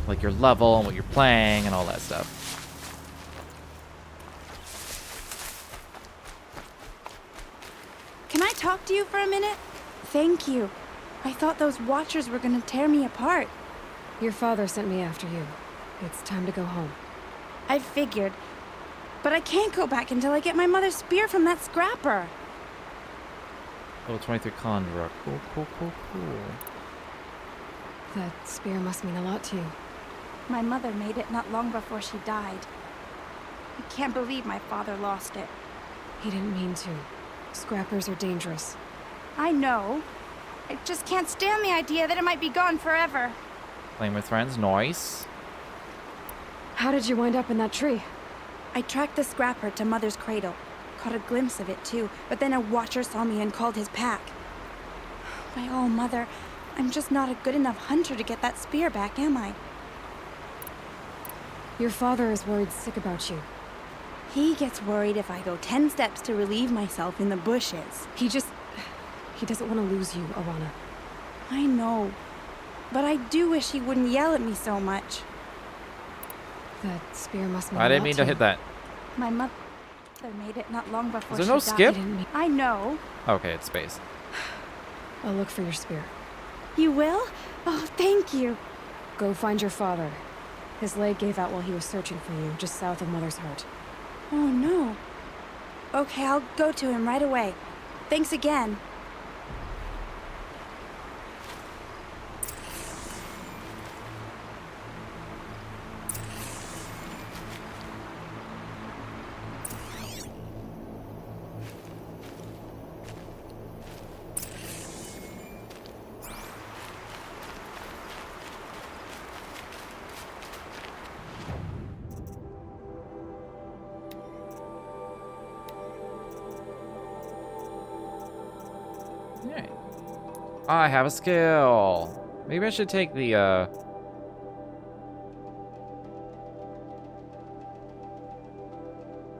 like your level and what you're playing and all that stuff. Can I talk to you for a minute? Thank you. I thought those Watchers were gonna tear me apart. Your father sent me after you. It's time to go home. I figured. But I can't go back until I get my mother's spear from that scrapper. Level 23 Conjurer. Cool, cool, cool, cool. That spear must mean a lot to you. My mother made it not long before she died. I can't believe my father lost it. He didn't mean to. Scrappers are dangerous. I know. I just can't stand the idea that it might be gone forever. Playing with friends, nice. How did you wind up in that tree? I tracked the scrapper to Mother's cradle. Caught a glimpse of it too, but then a Watcher saw me and called his pack. My oh, Mother, I'm just not a good enough hunter to get that spear back, am I? Your father is worried sick about you. He gets worried if I go 10 steps to relieve myself in the bushes. He doesn't want to lose you, Alana. I know, but I do wish he wouldn't yell at me so much. That spear must mean I a didn't lot mean to to hit that. My mother made it not long before Is she there no died. skip? I know. Okay, it's space. I'll look for your spear. You will? Oh, thank you. Go find your father. His leg gave out while he was searching for you, just south of Mother's Heart. Oh, no. Okay, I'll go to him right away. Thanks again. Alright. I have a skill. Maybe I should take the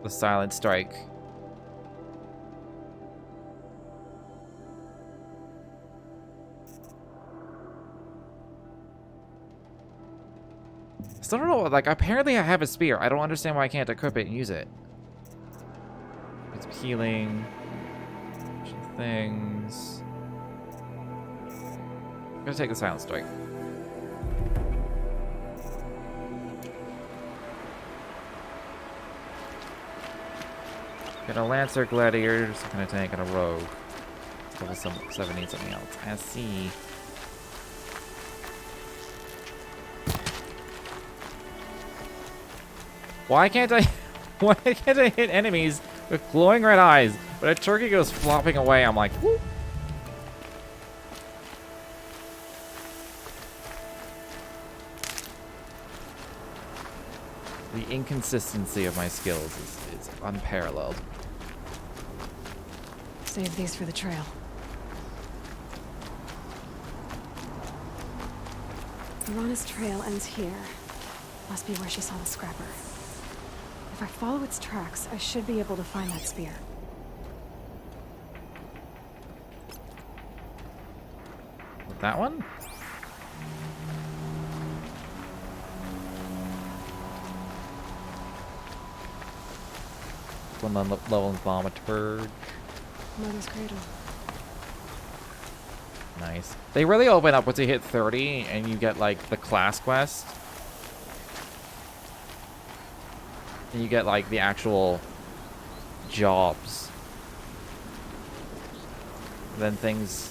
silent strike. Still don't know, like, apparently I have a spear. I don't understand why I can't equip it and use it. It's healing. Things. I'm gonna take the silent strike. Got a Lancer, Gladiator, some kind of tank, and a Rogue. Level 7 needs something else. I see. Why can't I... Why can't I hit enemies with glowing red eyes? But a turkey goes flopping away, I'm like, whoop. The inconsistency of my skills is unparalleled. Save these for the trail. Alana's trail ends here. Must be where she saw the scrapper. If I follow its tracks, I should be able to find that spear. That one? One on level in Thaumaturge. Mother's cradle. Nice. They really open up once you hit 30 and you get like the class quest. And you get like the actual jobs. Then things...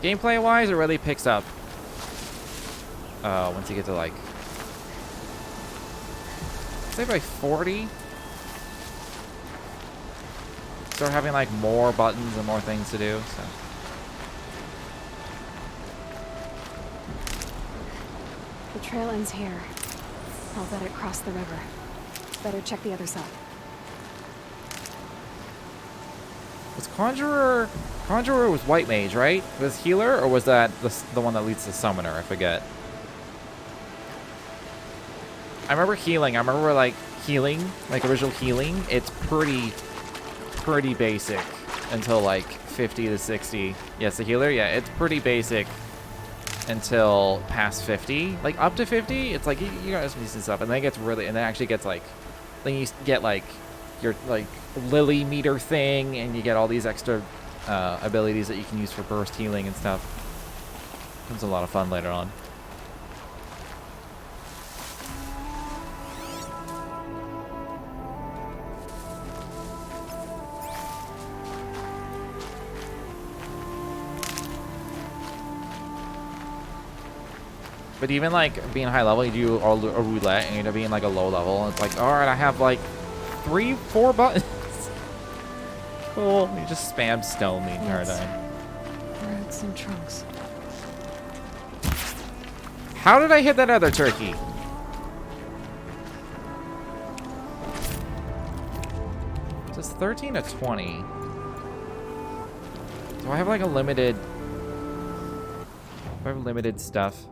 Gameplay wise, it really picks up once you get to like, say by 40, start having like more buttons and more things to do. So The trail ends here. I'll bet it crossed the river. Better check the other side. was Conjurer was White Mage, right? Was Healer, or was that the one that leads to Summoner? I forget. I remember healing. I remember like healing, like original healing. It's pretty basic until like 50 to 60. Yes, the healer. Yeah, it's pretty basic until past 50. Like up to 50, it's like you got some decent stuff, and then it gets really, and then it actually gets like, then you get like your like lily meter thing, and you get all these extra abilities that you can use for burst healing and stuff. It's a lot of fun later on. But even like being high level, you do a roulette and you end up being like a low level. And it's like, all right, I have like 3-4 buttons. Cool. You just spam stone the entire time. Roots and trunks. How did I hit that other turkey? Just 13 to 20. So I have like a limited. I have limited stuff.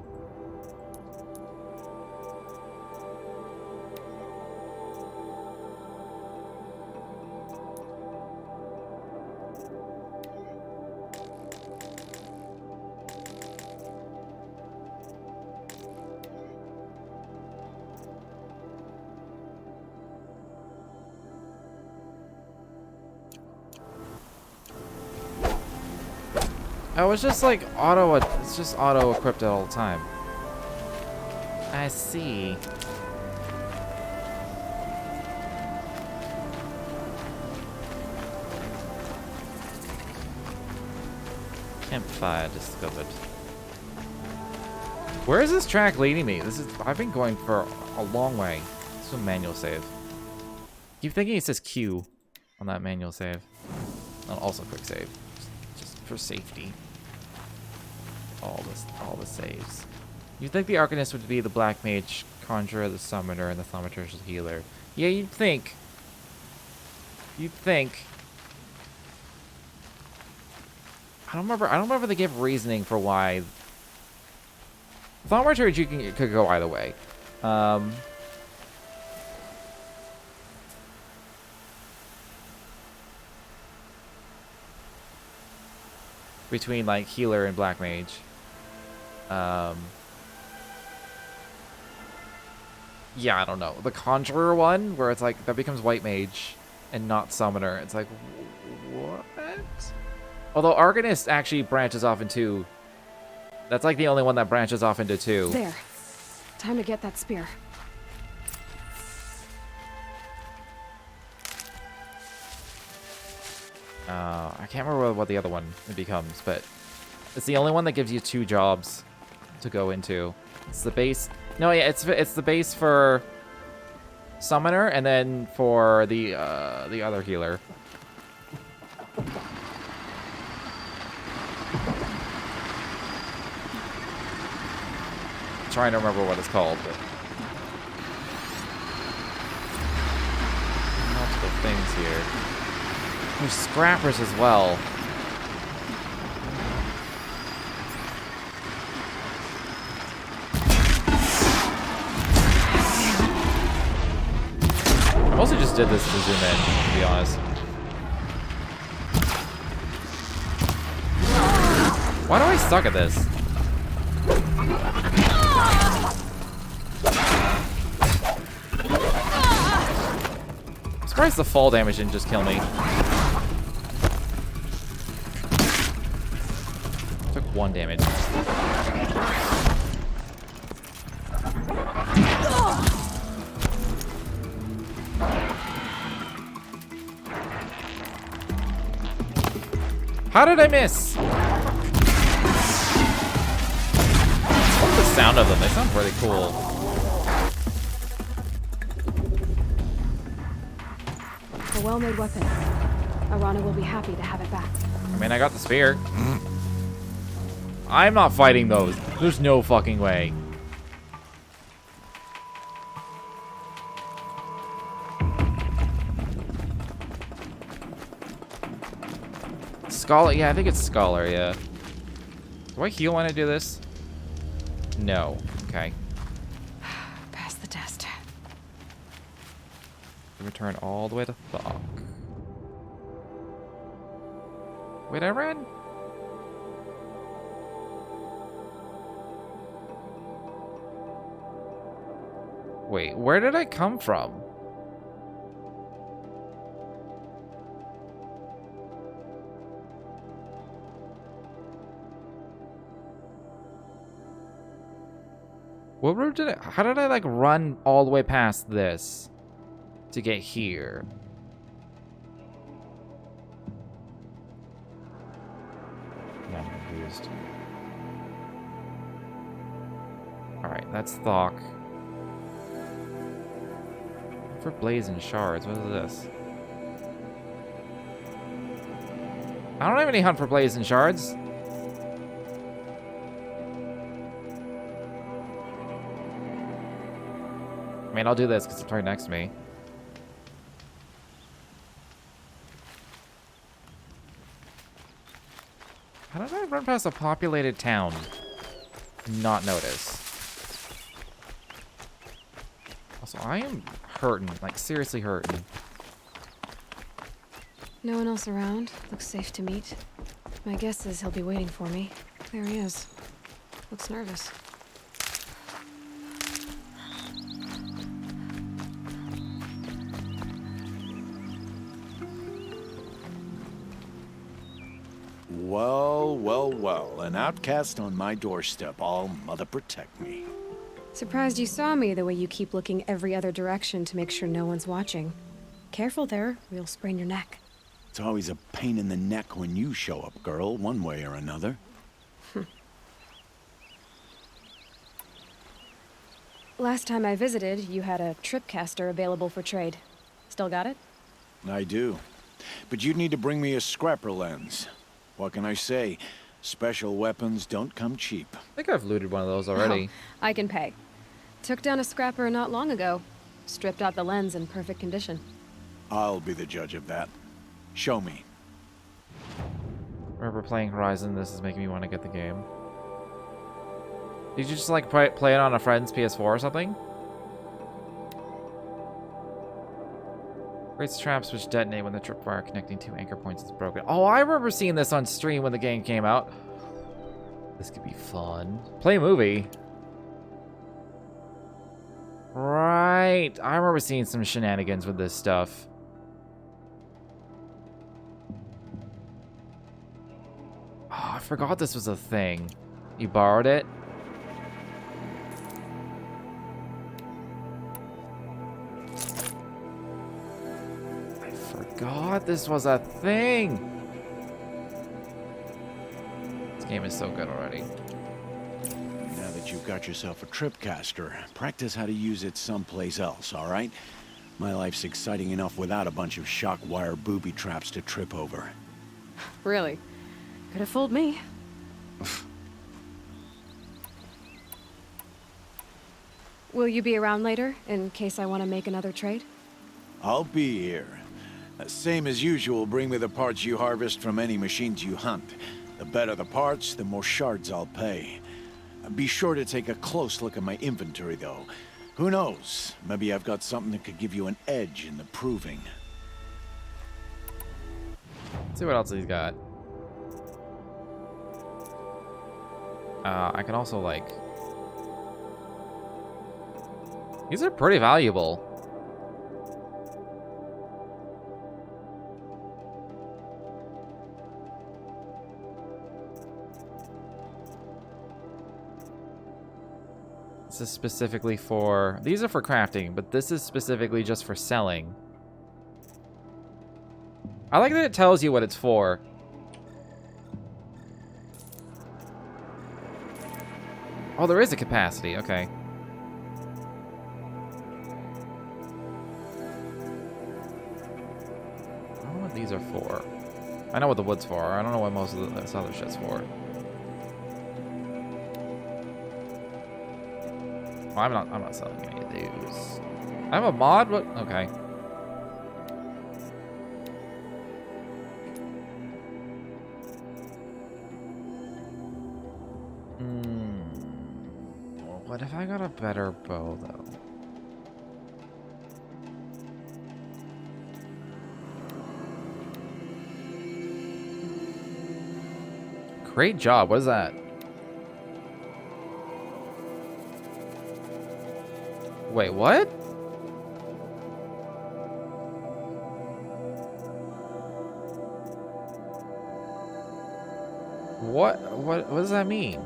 Oh, it's just like it's just auto equipped all the time. I see. Campfire discovered. Where is this track leading me? I've been going for a long way. This is a manual save. Keep thinking it says Q on that manual save. And also quick save. Just for safety. All the saves. You'd think the Arcanist would be the Black Mage, Conjurer, the Summoner, and the Thaumaturgical Healer. Yeah, you'd think. You'd think. I don't remember they gave reasoning for why. Thaumaturgy could go either way. Between like Healer and Black Mage. Yeah, I don't know. The Conjurer one, where it's like, that becomes White Mage and not Summoner. It's like, what? Although Arcanist actually branches off into... That's like the only one that branches off into 2. There. Time to get that spear. I can't remember what the other one it becomes, but it's the only one that gives you 2 jobs to go into. It's the base. No, yeah, it's the base for Summoner, and then for the other healer. I'm trying to remember what it's called, but multiple things here. There's scrappers as well. I mostly just did this to zoom in, to be honest. Why do I suck at this? I'm surprised the fall damage didn't just kill me. Took 1 damage. How did I miss? I love the sound of them. They sound really cool. A well-made weapon. Arana will be happy to have it back. I mean, I got the spear. I'm not fighting those. There's no fucking way. Scholar? Yeah, I think it's Scholar, yeah. Do I heal when I do this? No. Okay. Pass the test. Return all the way to Thok. Wait, I ran? Wait, where did I come from? What route did I... How did I, like, run all the way past this to get here? Yeah, I'm confused. Alright, that's Thok. For blazing shards, what is this? I don't have any hunt for blazing shards. I mean, I'll do this because it's right next to me. How did I run past a populated town and not notice? Also, I am hurting, like seriously hurting. No one else around. Looks safe to meet. My guess is he'll be waiting for me. There he is. Looks nervous. Well, well, well. An outcast on my doorstep. All mother protect me. Surprised you saw me the way you keep looking every other direction to make sure no one's watching. Careful there, or you'll sprain your neck. It's always a pain in the neck when you show up, girl, one way or another. Last time I visited, you had a tripcaster available for trade. Still got it? I do. But you'd need to bring me a scrapper lens. What can I say? Special weapons don't come cheap. I think I've looted one of those already. Oh, I can pay. Took down a scrapper not long ago. Stripped out the lens in perfect condition. I'll be the judge of that. Show me. Remember playing Horizon? This is making me want to get the game. Did you just like play it on a friend's PS4 or something? Creates traps which detonate when the tripwire connecting two anchor points is broken. Oh, I remember seeing this on stream when the game came out. This could be fun. Play a movie. Right. I remember seeing some shenanigans with this stuff. Oh, I forgot this was a thing. You borrowed it? God, this was a thing. This game is so good already. Now that you've got yourself a tripcaster, practice how to use it someplace else, all right? My life's exciting enough without a bunch of shock wire booby traps to trip over. Really? Could have fooled me. Will you be around later, in case I want to make another trade? I'll be here. Same as usual, bring me the parts you harvest from any machines you hunt. The better the parts, the more shards I'll pay. Be sure to take a close look at my inventory, though. Who knows? Maybe I've got something that could give you an edge in the proving. Let's see what else he's got. I can also, like... These are pretty valuable. This is specifically for... These are for crafting, but this is specifically just for selling. I like that it tells you what it's for. Oh, there is a capacity. Okay. I don't know what these are for. I know what the wood's for. I don't know what most of this other shit's for. Oh, I'm not selling any of these. I have a mod? What? Okay. What if I got a better bow, though? Great job. What is that? Wait, what? What does that mean?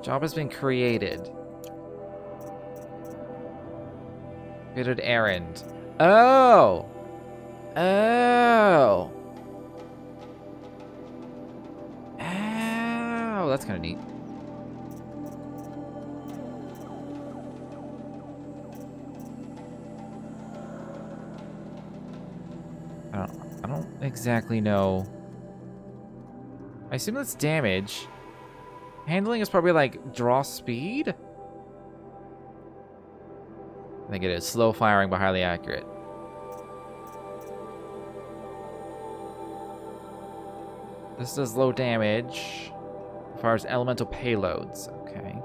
Job has been created. Created errand. Oh! Oh! Oh, that's kind of neat. I don't exactly know. I assume that's damage. Handling is probably like draw speed? I think it is. Slow firing but highly accurate. This does low damage. Fires elemental payloads. Okay.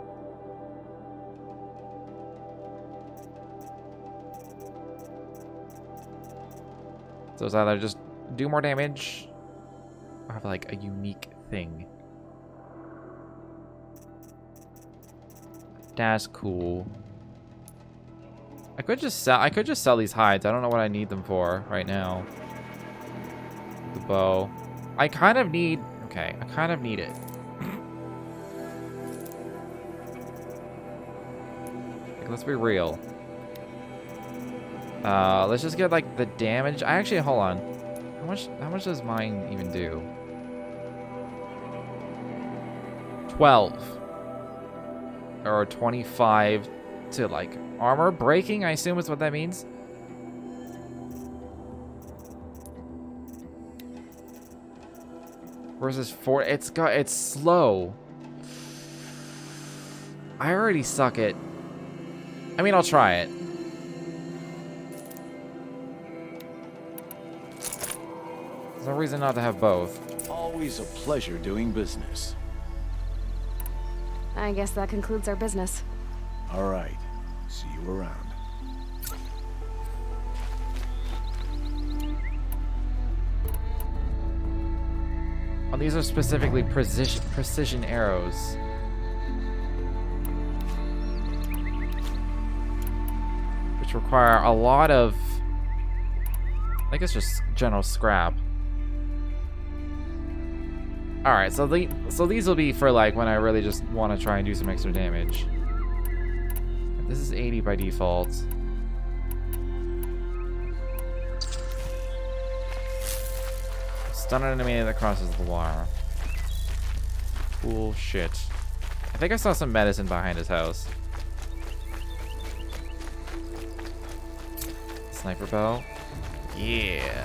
So it's either just do more damage or have like a unique thing. That's cool. I could just sell these hides. I don't know what I need them for right now. The bow. I kind of need it. Like, let's be real. Let's just get like the damage. Hold on. How much does mine even do? 12. Or 25 to like armor breaking, I assume is what that means. Versus 4. It's slow. I already suck it. I mean, I'll try it. There's no reason not to have both. Always a pleasure doing business. I guess that concludes our business. All right. See you around. Oh, these are specifically precision arrows. Which require a lot of, I guess, just general scrap. Alright, so these will be for like when I really just want to try and do some extra damage. This is 80 by default. Stun an enemy that crosses the wire. Cool shit. I think I saw some medicine behind his house. Sniper bow. Yeah.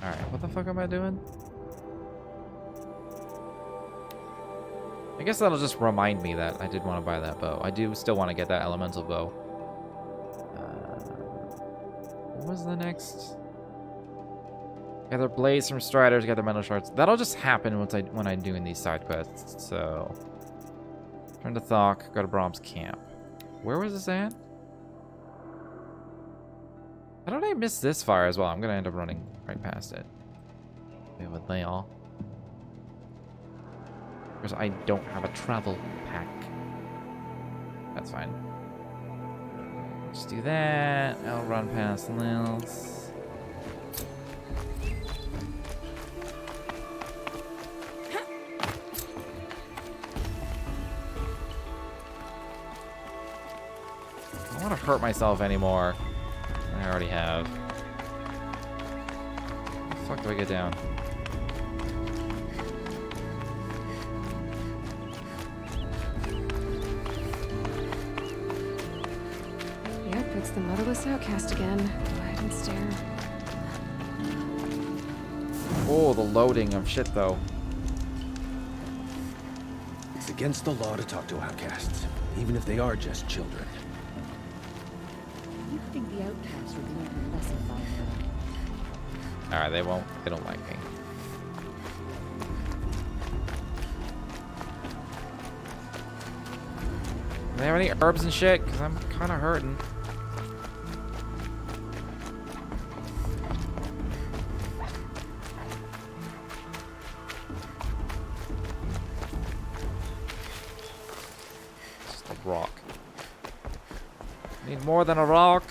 Alright, what the fuck am I doing? I guess that'll just remind me that I did want to buy that bow. I do still want to get that elemental bow. What was the next? Gather blades from striders, gather metal shards. That'll just happen when I'm doing these side quests. So, turn to Thok, go to Brahm's camp. Where was this at? How did I miss this fire as well? I'm gonna end up running right past it. Maybe with Leon. Because I don't have a travel pack. That's fine. Just do that. I'll run past Lils. I don't want to hurt myself anymore. I already have. How the fuck do I get down? Yep, it's the motherless outcast again. Go ahead and stare. Oh, the loading of shit, though. It's against the law to talk to outcasts, even if they are just children. You think the outcasts would learn a lesson by now? Alright, they won't. They don't like me. Do they have any herbs and shit? Because I'm kind of hurting. rock. Need more than a rock.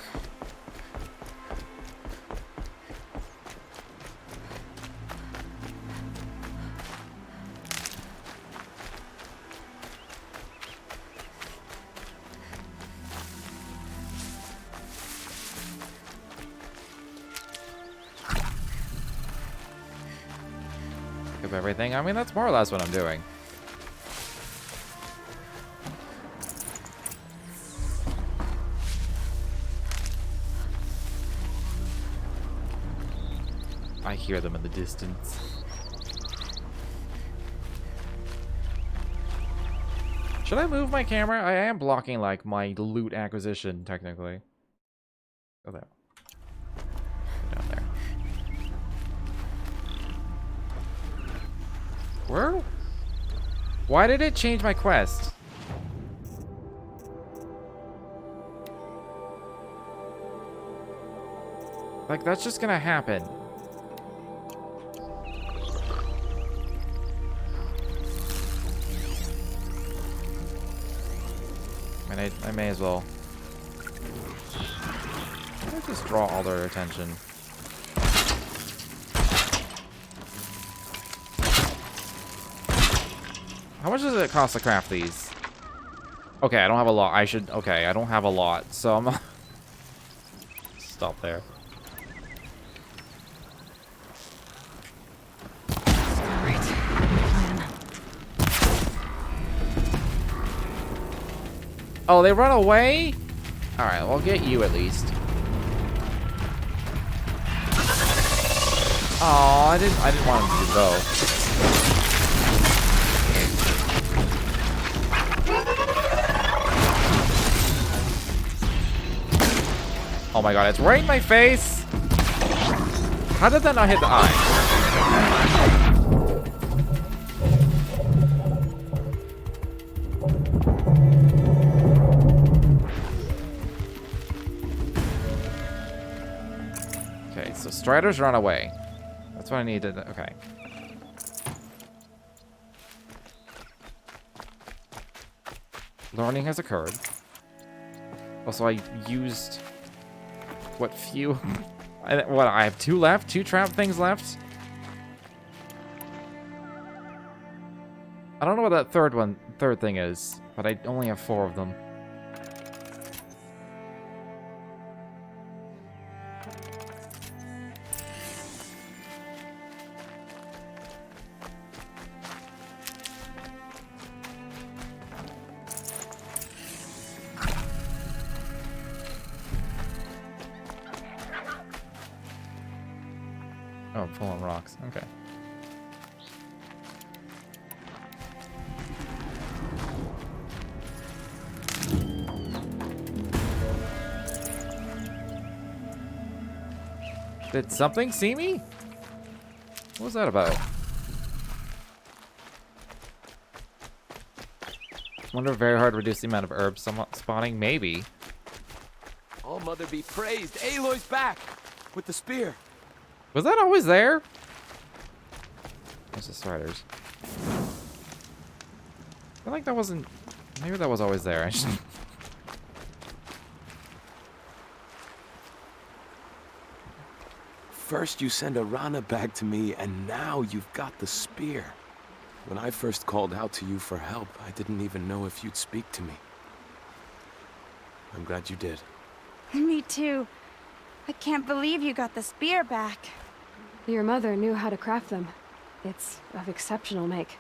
Pick up everything. I mean, that's more or less what I'm doing. I hear them in the distance. Should I move my camera? I am blocking, like, my loot acquisition, technically. Go there. Go down there. Where? Why did it change my quest? Like, that's just gonna happen. I may as well. Let's just draw all their attention. How much does it cost to craft these? Okay, I don't have a lot. Okay, I don't have a lot, so I'm not... Stop there. Oh, they run away? Alright, well, I'll get you at least. Oh, I didn't want him to go. Oh my god, it's right in my face! How did that not hit the eye? So Striders run away. That's what I needed. Okay. Learning has occurred. Also, I used what few? What, I have 2 left? 2 trap things left? I don't know what that third thing is, but I only have 4 of them. Oh, I'm full on rocks. Okay. Did something see me? What was that about? Wonder if very hard to reduce the amount of herbs spawning? Maybe. All Mother be praised. Aloy's back with the spear. Was that always there? There's the Striders. I feel like that wasn't... Maybe that was always there. I just... First you send Arana back to me, and now you've got the spear. When I first called out to you for help, I didn't even know if you'd speak to me. I'm glad you did. Me too. I can't believe you got the spear back. Your mother knew how to craft them. It's of exceptional make.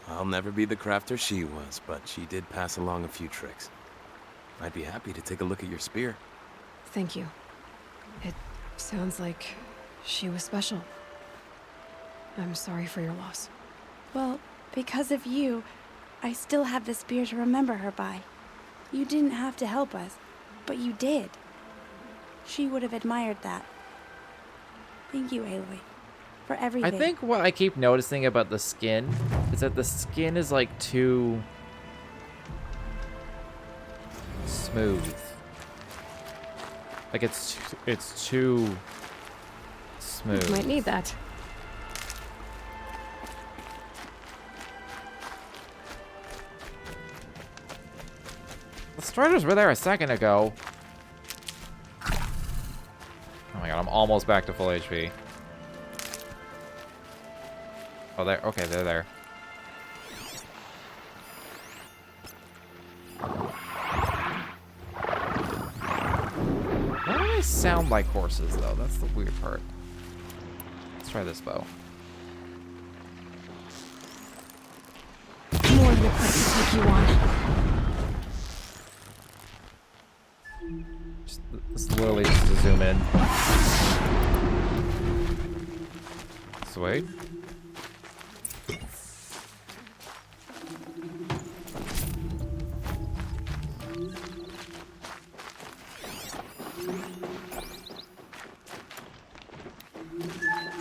I'll never be the crafter she was, but she did pass along a few tricks. I'd be happy to take a look at your spear. Thank you. It sounds like she was special. I'm sorry for your loss. Well, because of you, I still have the spear to remember her by. You didn't have to help us, but you did. She would have admired that. Thank you, Aloy, for everything. I think what I keep noticing about the skin is that the skin is like too smooth. Like it's too smooth. You might need that. Striders were there a second ago. Oh my god, I'm almost back to full HP. Oh, there. Okay, they're there. Why do they sound like horses, though? That's the weird part. Let's try this bow. More than equipped to take you on. This is literally just to zoom in. Sweet.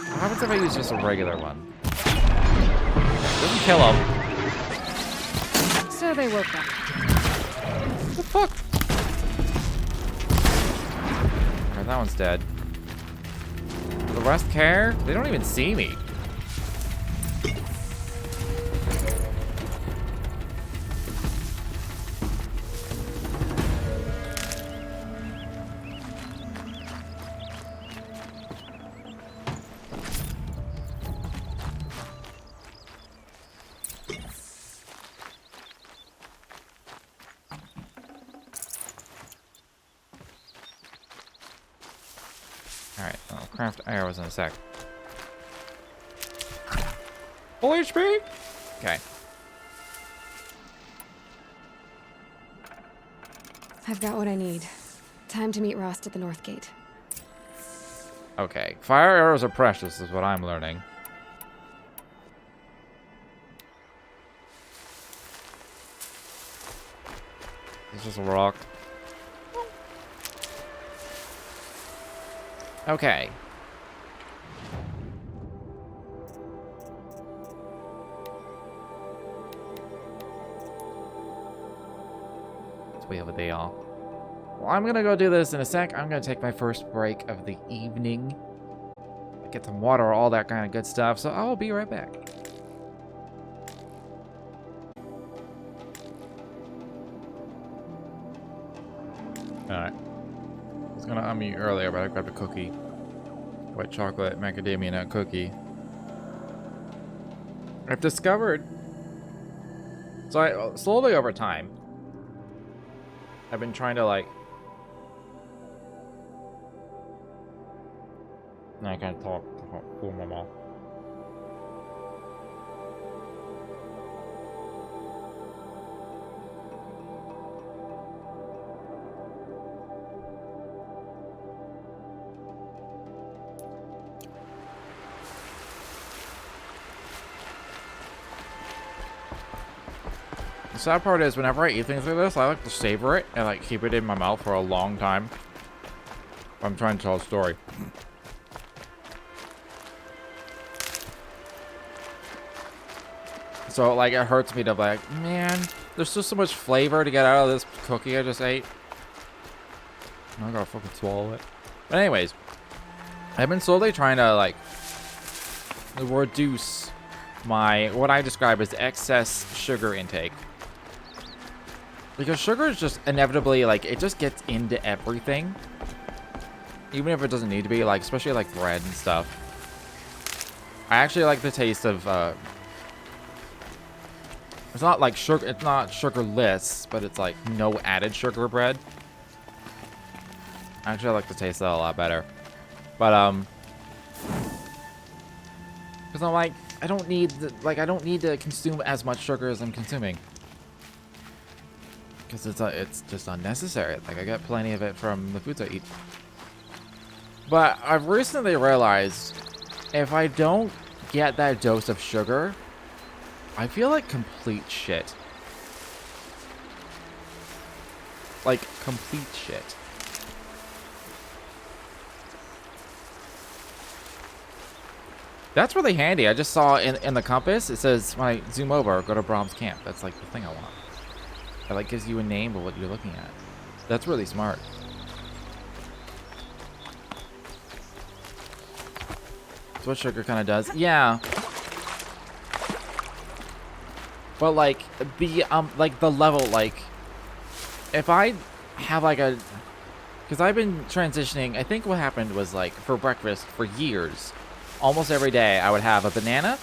What happens if I use just a regular one? Doesn't kill him. So they woke up. What the fuck? Alright, that one's dead. Do the rest care? They don't even see me. Alright, I'll craft arrows in a sec. Full HP? Okay. I've got what I need. Time to meet Rost at the North Gate. Okay. Fire arrows are precious, is what I'm learning. It's just a rock. Okay. Let's wait over there. Well, I'm gonna go do this in a sec. I'm gonna take my first break of the evening. Get some water, all that kind of good stuff. So I will be right back. Alright. I was gonna unmute earlier, but I grabbed a cookie. White chocolate macadamia nut cookie. I've discovered. So I slowly over time, I've been trying to like. No, I can't talk. Fool my mouth. The sad part is, whenever I eat things like this, I like to savor it and like keep it in my mouth for a long time. I'm trying to tell a story. So like it hurts me to be like, man, there's just so much flavor to get out of this cookie I just ate. I gotta fucking swallow it. But anyways, I've been slowly trying to like reduce my what I describe as excess sugar intake. Because sugar is just inevitably, like, it just gets into everything. Even if it doesn't need to be, like, especially, like, bread and stuff. I actually like the taste of, it's not, like, sugar, it's not sugarless, but it's, like, no added sugar bread. Actually, I like the taste of that a lot better. But, because I'm like, I don't need, I don't need to consume as much sugar as I'm consuming. Because it's just unnecessary. Like, I get plenty of it from the foods I eat. But I've recently realized if I don't get that dose of sugar, I feel like complete shit. Like, complete shit. That's really handy. I just saw in the compass, it says when I zoom over, go to Brahms Camp. That's like the thing I want. It like gives you a name of what you're looking at. That's really smart. That's what sugar kind of does. Yeah. But like the level, like if I have like a, because I've been transitioning. I think what happened was like for breakfast for years, almost every day I would have a banana,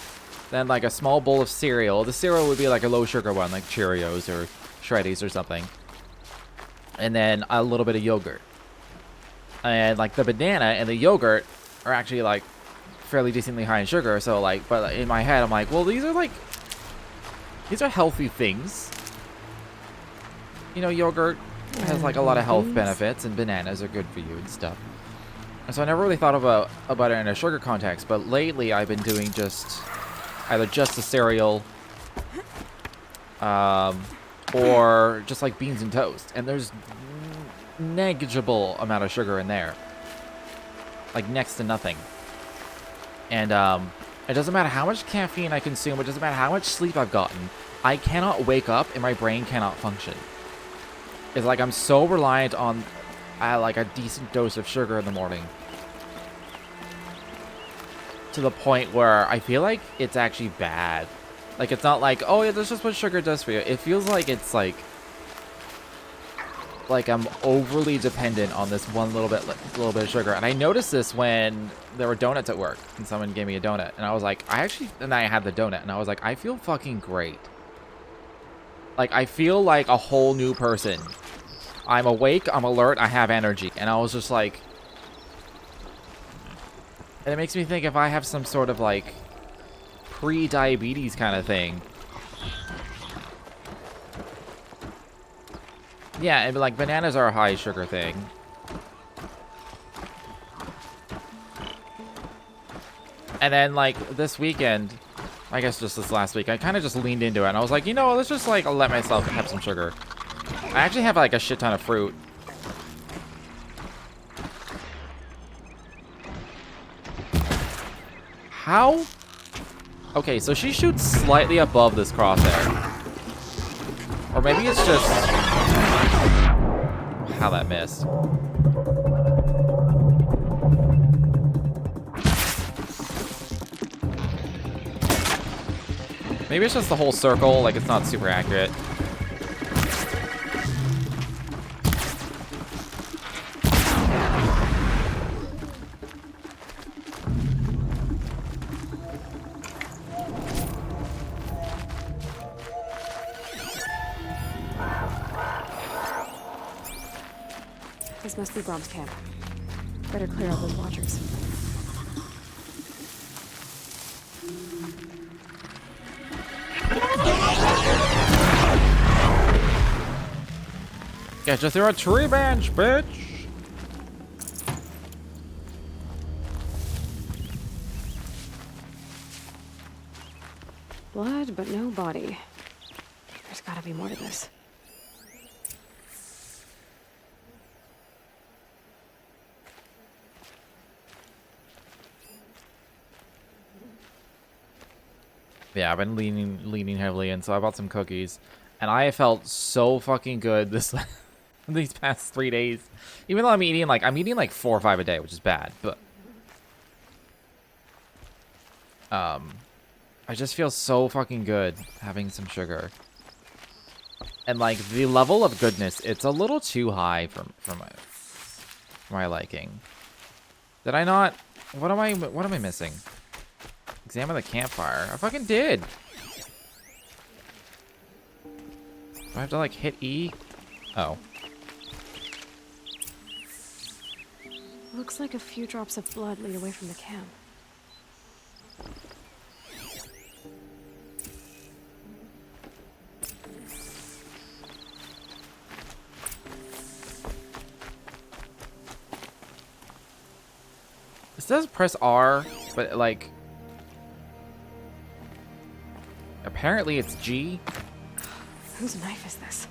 then like a small bowl of cereal. The cereal would be like a low sugar one, like Cheerios or Shreddies or something, and then a little bit of yogurt. And like the banana and the yogurt are actually like fairly decently high in sugar. So like, but in my head I'm like, well, these are healthy things. You know, yogurt has like a lot of health benefits, and bananas are good for you and stuff. And so I never really thought about it in a sugar context. But lately I've been doing just either just the cereal, or just like beans and toast, and there's negligible amount of sugar in there, like next to nothing. And it doesn't matter how much caffeine I consume, it doesn't matter how much sleep I've gotten, I cannot wake up and my brain cannot function. It's like I'm so reliant on like a decent dose of sugar in the morning, to the point where I feel like it's actually bad. Like, it's not like, oh yeah, that's just what sugar does for you. It feels like it's like I'm overly dependent on this one little bit of sugar. And I noticed this when there were donuts at work and someone gave me a donut, and I was like, I had the donut and I was like, I feel fucking great. Like, I feel like a whole new person. I'm awake, I'm alert, I have energy. And I was just like, and it makes me think if I have some sort of like pre-diabetes kind of thing. Yeah, and like bananas are a high sugar thing. And then like this weekend, I guess just this last week, I kind of just leaned into it and I was like, you know, let's just like let myself have some sugar. I actually have like a shit ton of fruit. How? Okay, so she shoots slightly above this crosshair. Or maybe it's just how that missed. Maybe it's just the whole circle, like it's not super accurate. This must be Brom's camp. Better clear out those watchers. Get you through a tree bench, bitch! Blood, but no body. There's gotta be more to this. Yeah, I've been leaning heavily in, so I bought some cookies, and I felt so fucking good this these past 3 days. Even though I'm eating like 4 or 5 a day, which is bad, but I just feel so fucking good having some sugar. And like the level of goodness, it's a little too high for my liking. Did I not? What am I missing? Examine the campfire. I fucking did. Do I have to like hit E? Oh. Looks like a few drops of blood lead away from the camp. It says press R, but like apparently it's G. Whose knife is this?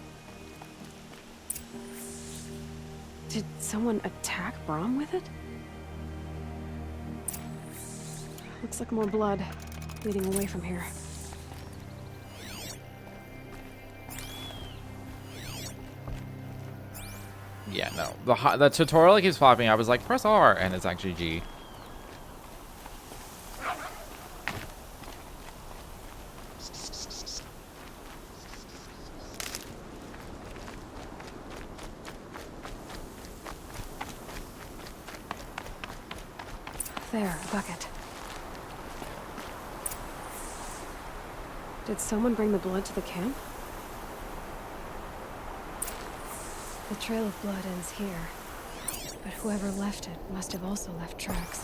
Did someone attack Brom with it? Looks like more blood leading away from here. Yeah, no. The tutorial keeps popping. I was like, press R, and it's actually G. There, a bucket. Did someone bring the blood to the camp? The trail of blood ends here, but whoever left it must have also left tracks.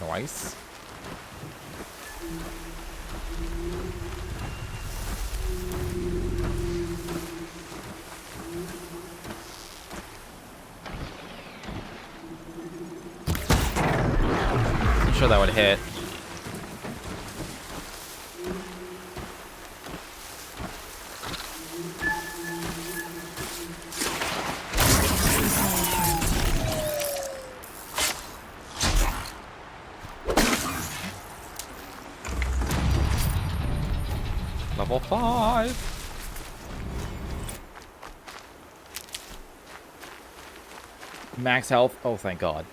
Nice. I'm sure that would hit. Level 5. Max health. Oh, thank God.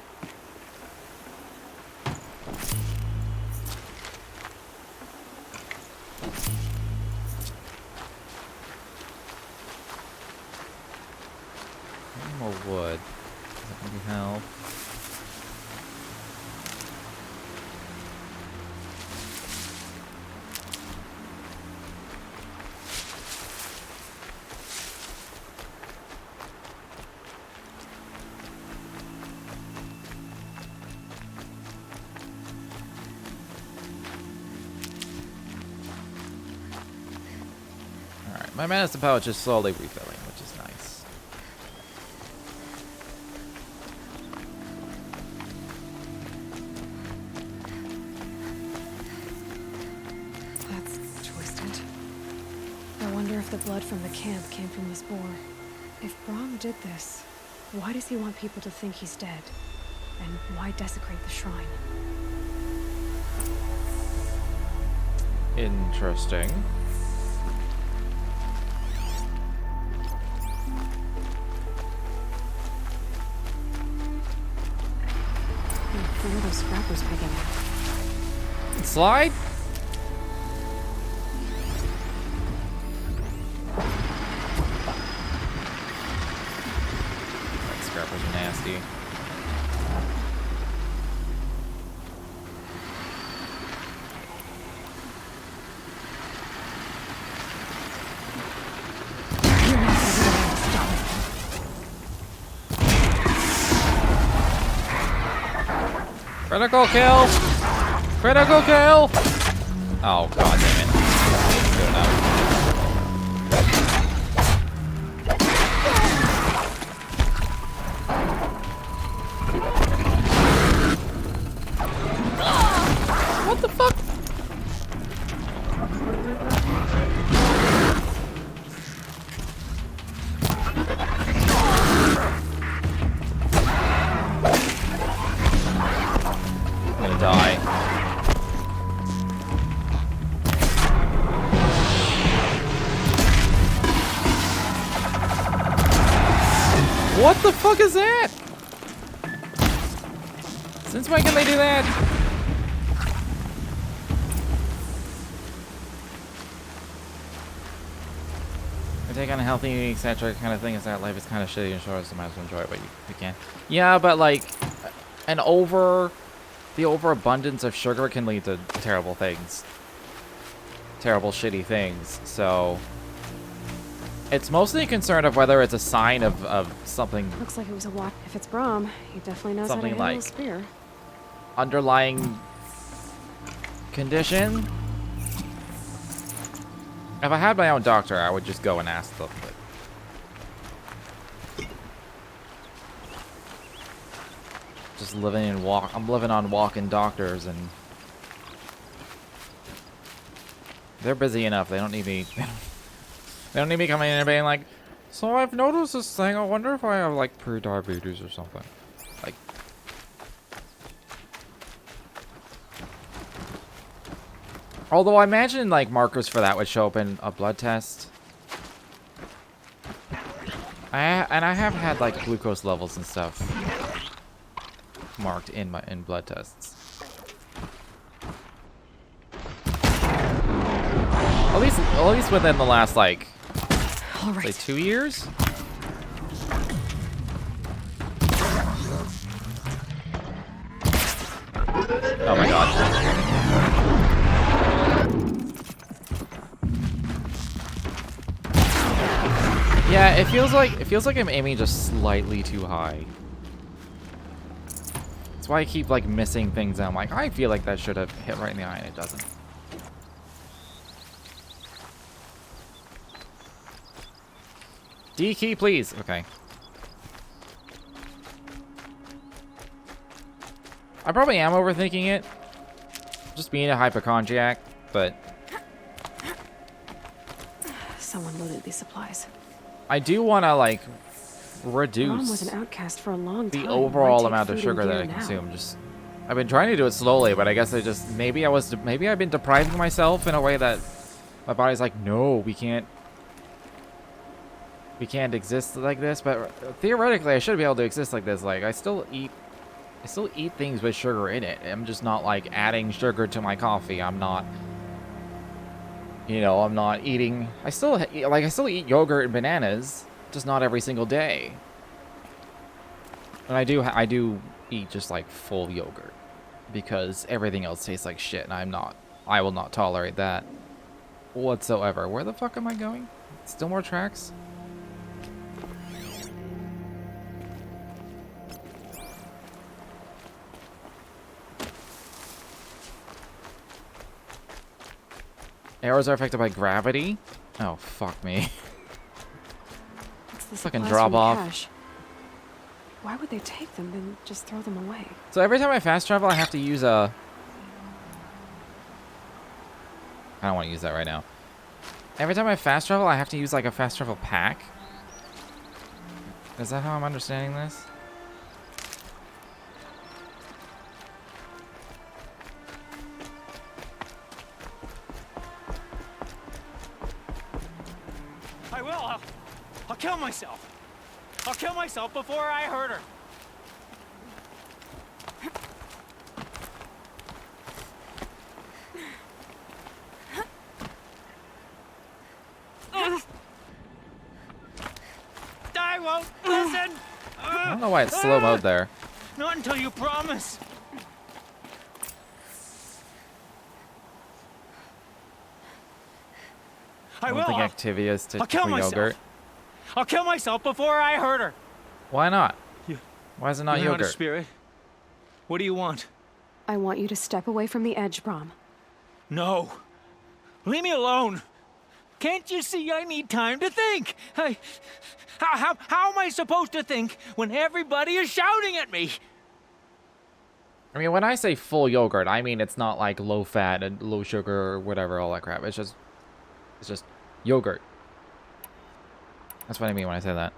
More wood. Does that maybe help? My medicine pouch is slowly refilling, which is nice. That's twisted. I wonder if the blood from the camp came from this boar. If Brahm did this, why does he want people to think he's dead? And why desecrate the shrine? Interesting. Where are those scrappers picking up? Slide? That scrappers are nasty. Critical kill! Critical kill! Oh, God damn it. Good enough. What the fuck? Die. What the fuck is that? Since when can they do that? I take on a healthy, etc. kind of thing is that life is kind of shitty and short, so might as well enjoy it, but you can. Yeah, but like, the overabundance of sugar can lead to terrible things. Terrible, shitty things. So it's mostly a concern of whether it's a sign of something. Looks like it was a walk. If it's Brahm, he definitely knows how to handle a spear. Underlying condition. If I had my own doctor, I would just go and ask them. But... Just living in I'm living on walk-in doctors, and they're busy enough. They don't need me. They don't need me coming in and being like, so I've noticed this thing. I wonder if I have like pre-diabetes or something. Like, although I imagine like markers for that would show up in a blood test. I have had like glucose levels and stuff marked in blood tests. At least within the last like, All right. say 2 years. Oh my god. Yeah, it feels like I'm aiming just slightly too high. That's why I keep like missing things. I'm like, I feel like that should have hit right in the eye, and it doesn't. D key, please. Okay. I probably am overthinking it. Just being a hypochondriac, but Someone loaded these supplies. I do want to like Mom was reduce an outcast for a long time. the Why overall take amount of food and sugar that gear I now? consume. Just I've been trying to do it slowly, but I guess I just maybe I've been depriving myself in a way that my body's like, no, we can't exist like this. But theoretically, I should be able to exist like this. Like I still eat things with sugar in it. I'm just not like adding sugar to my coffee. I'm not, you know, I'm not eating. I still eat yogurt and bananas, just not every single day. And I do eat just like full yogurt because everything else tastes like shit, and I will not tolerate that whatsoever. Where the fuck am I going? Still more tracks? Arrows are affected by gravity? Oh, fuck me. It's the Fucking supplies drop from the off. cache. Why would they take them then just throw them away? So every time I fast travel, I have to use a... I don't want to use that right now. Every time I fast travel, I have to use like a fast travel pack. Is that how I'm understanding this? I will. I'll kill myself. I'll kill myself before I hurt her. I won't listen. I don't know why it's slow mode there. Not until you promise. I I will. don't think Activia is to I'll kill for myself. yogurt. I'll kill myself before I hurt her. Why not? You- Why is it not You're not a yogurt? spirit. What do you want? I want you to step away from the edge, Brom. No. Leave me alone. Can't you see I need time to think? How am I supposed to think when everybody is shouting at me? I mean, when I say full yogurt, I mean it's not like low fat and low sugar or whatever, all that crap. It's just yogurt. That's what I mean when I say that.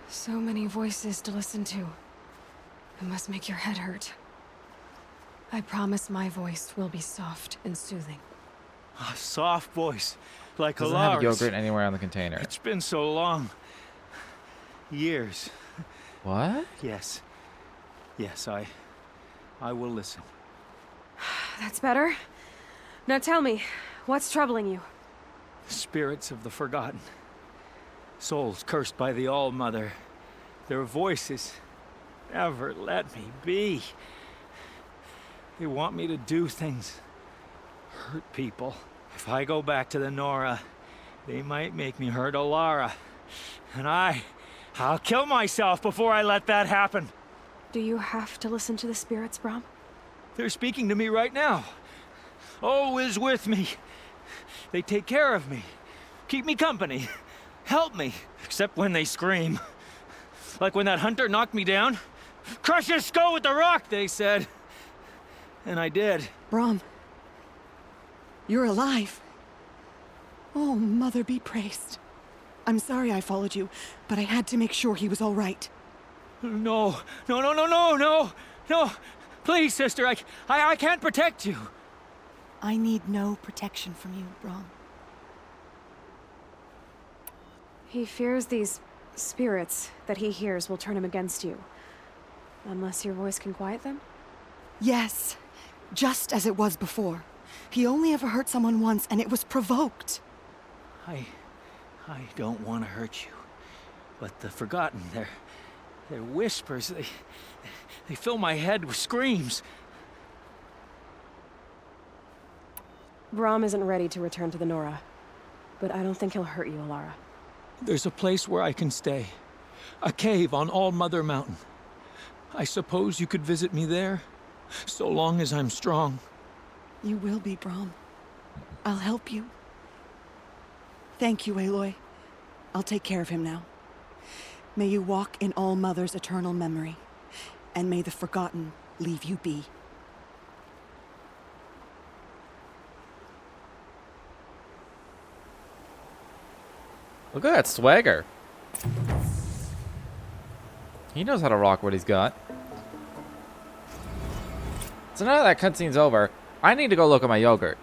So many voices to listen to. It must make your head hurt. I promise my voice will be soft and soothing. A soft voice, like Doesn't Alara's. have yogurt anywhere on the container. It's been so long. Years. What? Yes. Yes, I will listen. That's better. Now tell me, what's troubling you? Spirits of the forgotten. Souls cursed by the All-Mother. Their voices never let me be. They want me to do things. Hurt people. If I go back to the Nora, they might make me hurt Alara. And I'll kill myself before I let that happen. Do you have to listen to the spirits, Brom? They're speaking to me right now. O is with me. They take care of me. Keep me company. Help me. Except when they scream. Like when that hunter knocked me down. Crush his skull with the rock, they said. And I did. Brom, you're alive. Oh, Mother be praised. I'm sorry I followed you, but I had to make sure he was all right. No. No. Please, sister, I can't protect you. I need no protection from you, Brom. He fears these spirits that he hears will turn him against you. Unless your voice can quiet them? Yes, just as it was before. He only ever hurt someone once, and it was provoked. I don't want to hurt you. But the Forgotten, their whispers, they fill my head with screams. Brahm isn't ready to return to the Nora, but I don't think he'll hurt you, Alara. There's a place where I can stay. A cave on All Mother Mountain. I suppose you could visit me there, so long as I'm strong. You will be, Brom. I'll help you. Thank you, Aloy. I'll take care of him now. May you walk in All Mother's eternal memory, and may the Forgotten leave you be. Look at that swagger. He knows how to rock what he's got. So now that cutscene's over, I need to go look at my yogurt.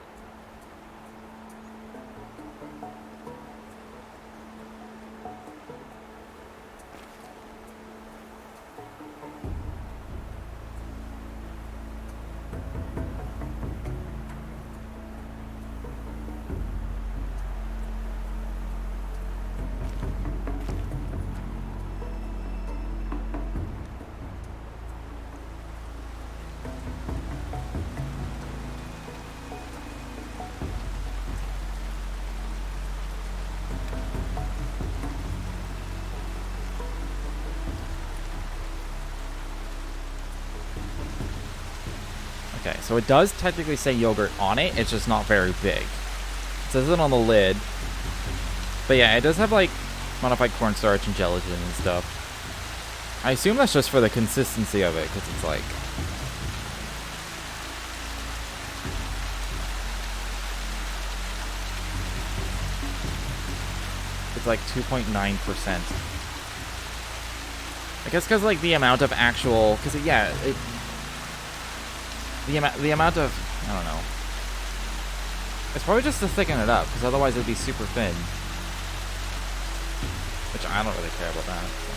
Okay, so it does technically say yogurt on it, it's just not very big. It says it on the lid. But yeah, it does have like modified cornstarch and gelatin and stuff. I assume that's just for the consistency of it, because it's like... It's like 2.9%. I guess because like the amount of actual... Because yeah, the amount of, I don't know. It's probably just to thicken it up, because otherwise it'd be super thin. Which I don't really care about that. So.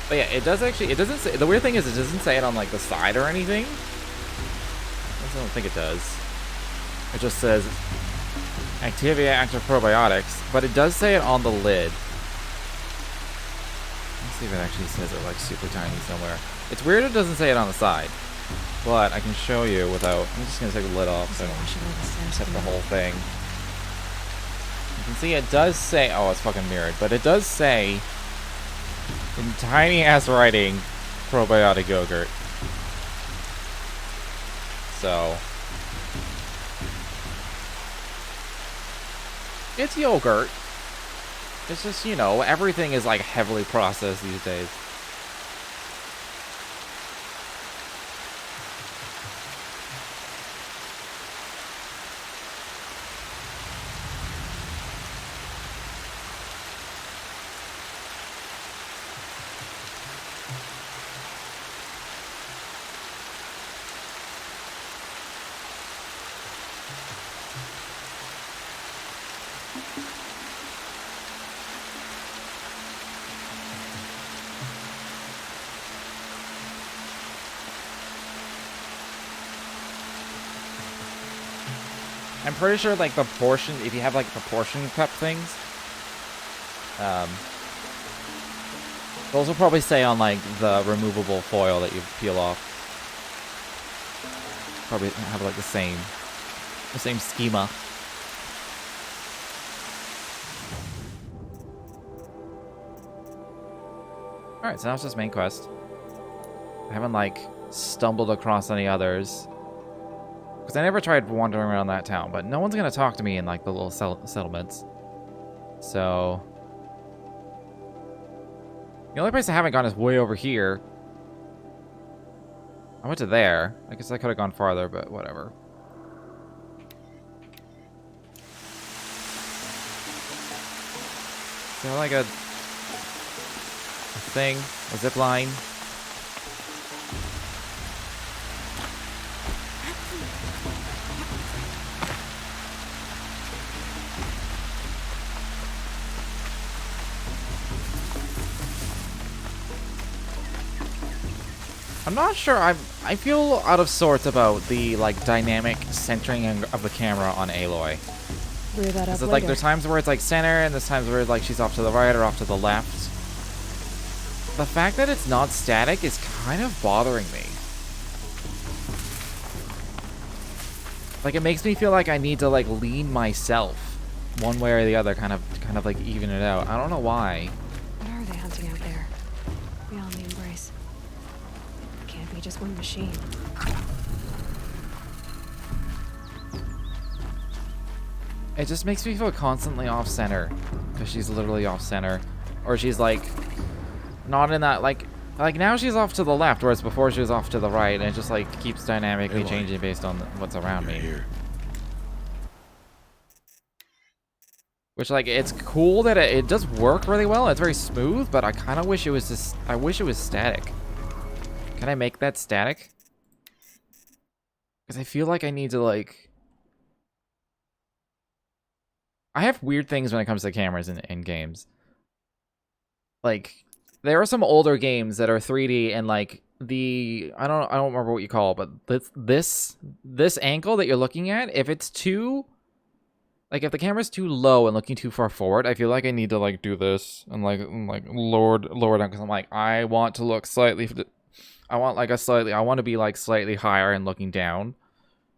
But yeah, it does actually, it doesn't say, the weird thing is it doesn't say it on like the side or anything. I don't think it does. It just says Activia Active Probiotics, but it does say it on the lid. Let's see if it actually says it like super tiny somewhere. It's weird it doesn't say it on the side. But I can show you without... I'm just going to take the lid off so I don't set the whole thing. You can see it does say... Oh, it's fucking mirrored. But it does say, in tiny-ass writing, probiotic yogurt. So... It's yogurt. It's just, you know, everything is, like, heavily processed these days. I'm pretty sure, like, the portion, if you have, like, the portion cup things, those will probably say on, like, the removable foil that you peel off. Probably have, like, the same schema. Alright, so now it's just main quest. I haven't, like, stumbled across any others. Because I never tried wandering around that town, but no one's going to talk to me in, like, the little settlements. So... The only place I haven't gone is way over here. I went to there. I guess I could have gone farther, but whatever. Is there like a thing? A zip line? I'm not sure. I feel out of sorts about the like dynamic centering of the camera on Aloy. Clear that up Because later. like there's times where it's like center, and there's times where like she's off to the right or off to the left. The fact that it's not static is kind of bothering me. Like it makes me feel like I need to like lean myself one way or the other, kind of like even it out. I don't know why. What are they hunting out there? Beyond the embrace. Can't be just one machine. It just makes me feel constantly off center, because she's literally off center, or she's like not in that like now she's off to the left, whereas before she was off to the right, and it just like keeps dynamically changing based on what's around me. Here. Which like it's cool that it does work really well. It's very smooth, but I kind of wish it was just I wish it was static. Can I make that static? Because I feel like I need to like. I have weird things when it comes to cameras in games. Like, there are some older games that are 3D and like I don't remember what you call it, but this angle that you're looking at, if it's too like if the camera's too low and looking too far forward, I feel like I need to like do this and like lower down, because I'm like I want to look slightly. I want to be like slightly higher and looking down,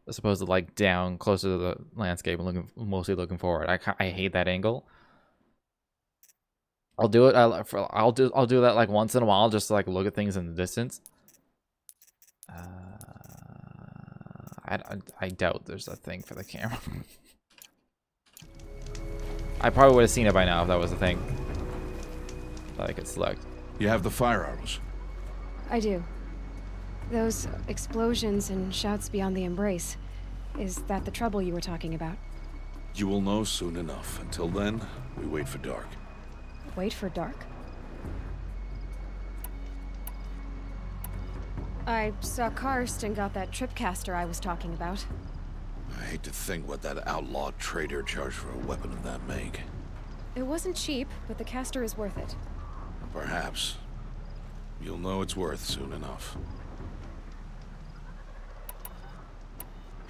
as opposed to like down closer to the landscape and mostly looking forward. I hate that angle. I'll do it. I'll do that like once in a while, just to like look at things in the distance. I doubt there's a thing for the camera. I probably would have seen it by now if that was a thing that I could select. You have the fire arrows. I do. Those explosions and shouts beyond the embrace. Is that the trouble you were talking about? You will know soon enough. Until then, we wait for dark. Wait for dark? I saw Karst and got that tripcaster I was talking about. I hate to think what that outlaw trader charged for a weapon of that make. It wasn't cheap, but the caster is worth it. Perhaps. You'll know it's worth soon enough.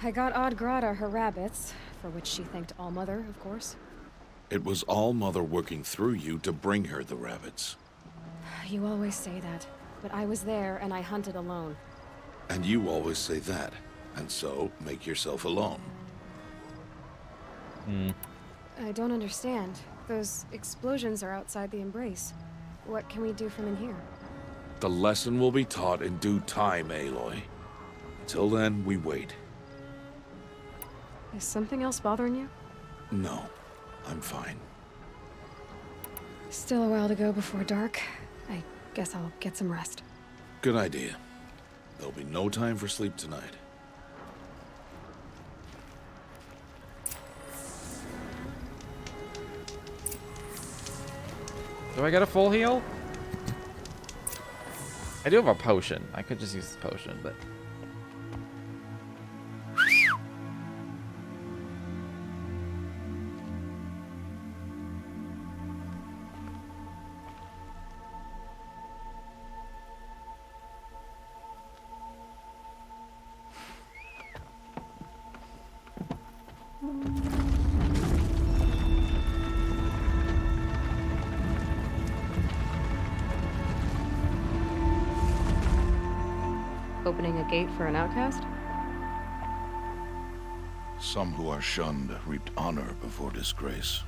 I got Odd Grata her rabbits, for which she thanked Allmother, of course. It was Allmother working through you to bring her the rabbits. You always say that, but I was there and I hunted alone. And you always say that, and so make yourself alone. I don't understand. Those explosions are outside the embrace. What can we do from in here? The lesson will be taught in due time, Aloy. Until then, we wait. Is something else bothering you? No, I'm fine. Still a while to go before dark. I guess I'll get some rest. Good idea. There'll be no time for sleep tonight. Do I get a full heal? I do have a potion. I could just use the potion, but. Opening a gate for an outcast? Some who are shunned reaped honor before disgrace.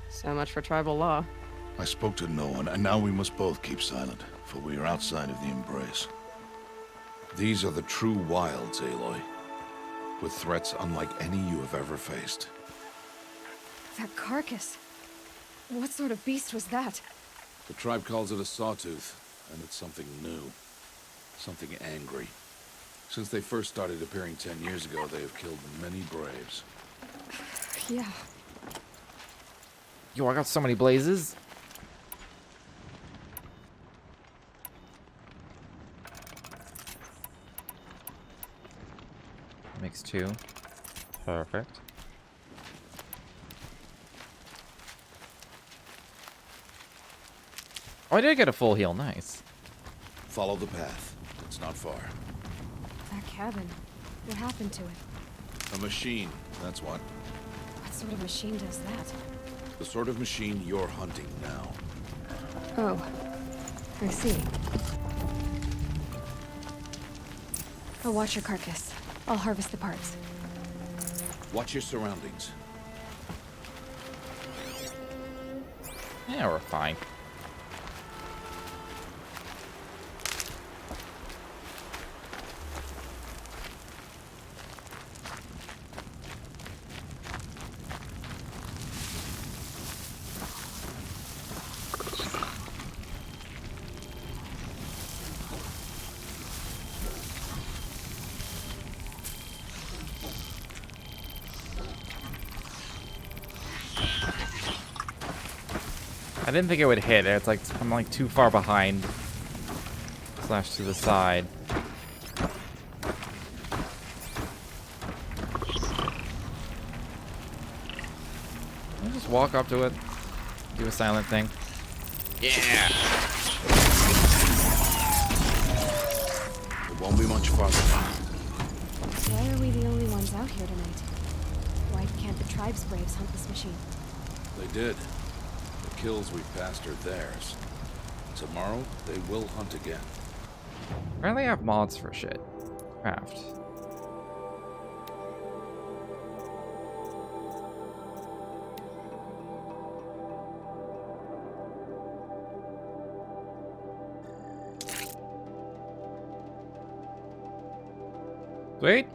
So much for tribal law. I spoke to no one, and now we must both keep silent, for we are outside of the embrace. These are the true wilds, Aloy, with threats unlike any you have ever faced. That carcass. What sort of beast was that? The tribe calls it a sawtooth, and it's something new. Something angry. Since they first started appearing 10 years ago, they have killed many braves. Yeah. Yo, I got so many blazes. Makes 2. Perfect. Oh, I did get a full heal. Nice. Follow the path. It's not far. That cabin. What happened to it? A machine, that's what. What sort of machine does that? The sort of machine you're hunting now. Oh. I see. I'll watch your carcass. I'll harvest the parts. Watch your surroundings. Yeah, we're fine. I didn't think it would hit. It's like I'm like too far behind. Slash to the side. I'll just walk up to it. Do a silent thing. Yeah. It won't be much farther now. Why are we the only ones out here tonight? Why can't the tribe's braves hunt this machine? They did. The kills we've passed are theirs. Tomorrow, they will hunt again. Apparently I have mods for shit. Craft. Sweet.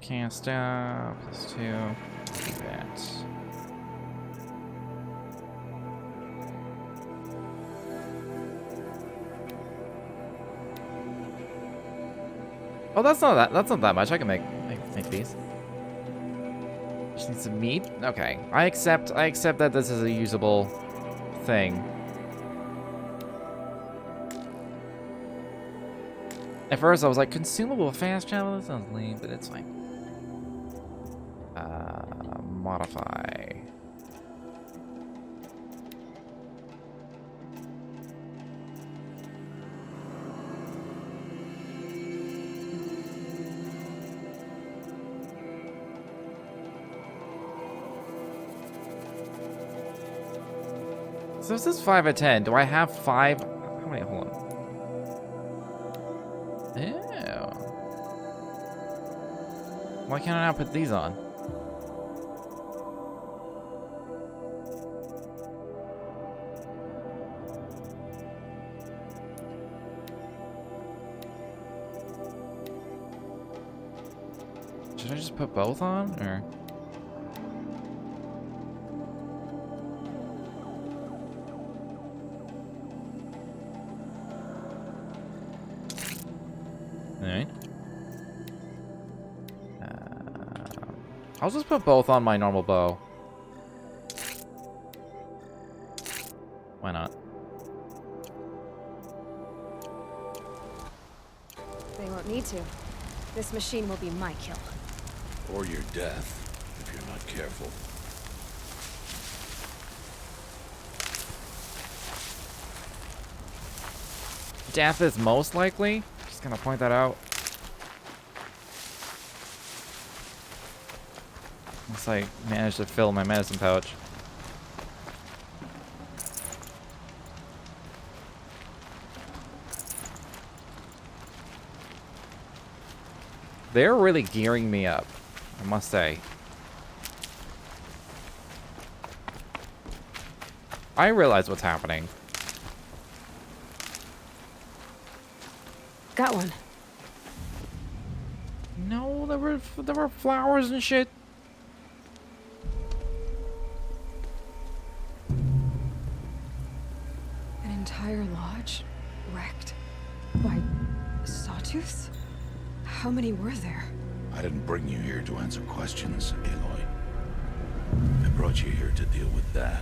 Cast out, +2. Do that. Oh, that's not that much. I can make these. Just need some meat. Okay, I accept that this is a usable thing. At first, I was like, consumable fast travel. That sounds lame, but it's fine. Modify. So this is 5 of 10. Do I have 5? How many? Hold on. Ew. Why can't I not put these on? Should I just put both on, or? Alright. I'll just put both on my normal bow. Why not? They won't need to. This machine will be my kill. Or your death, if you're not careful. Death is most likely. Just gonna point that out. Once I managed to fill my medicine pouch. They're really gearing me up, I must say. I realize what's happening. Got one. No, there were flowers and shit. An entire lodge wrecked by sawtooths? How many were there? I didn't bring you here to answer questions, Aloy. I brought you here to deal with that.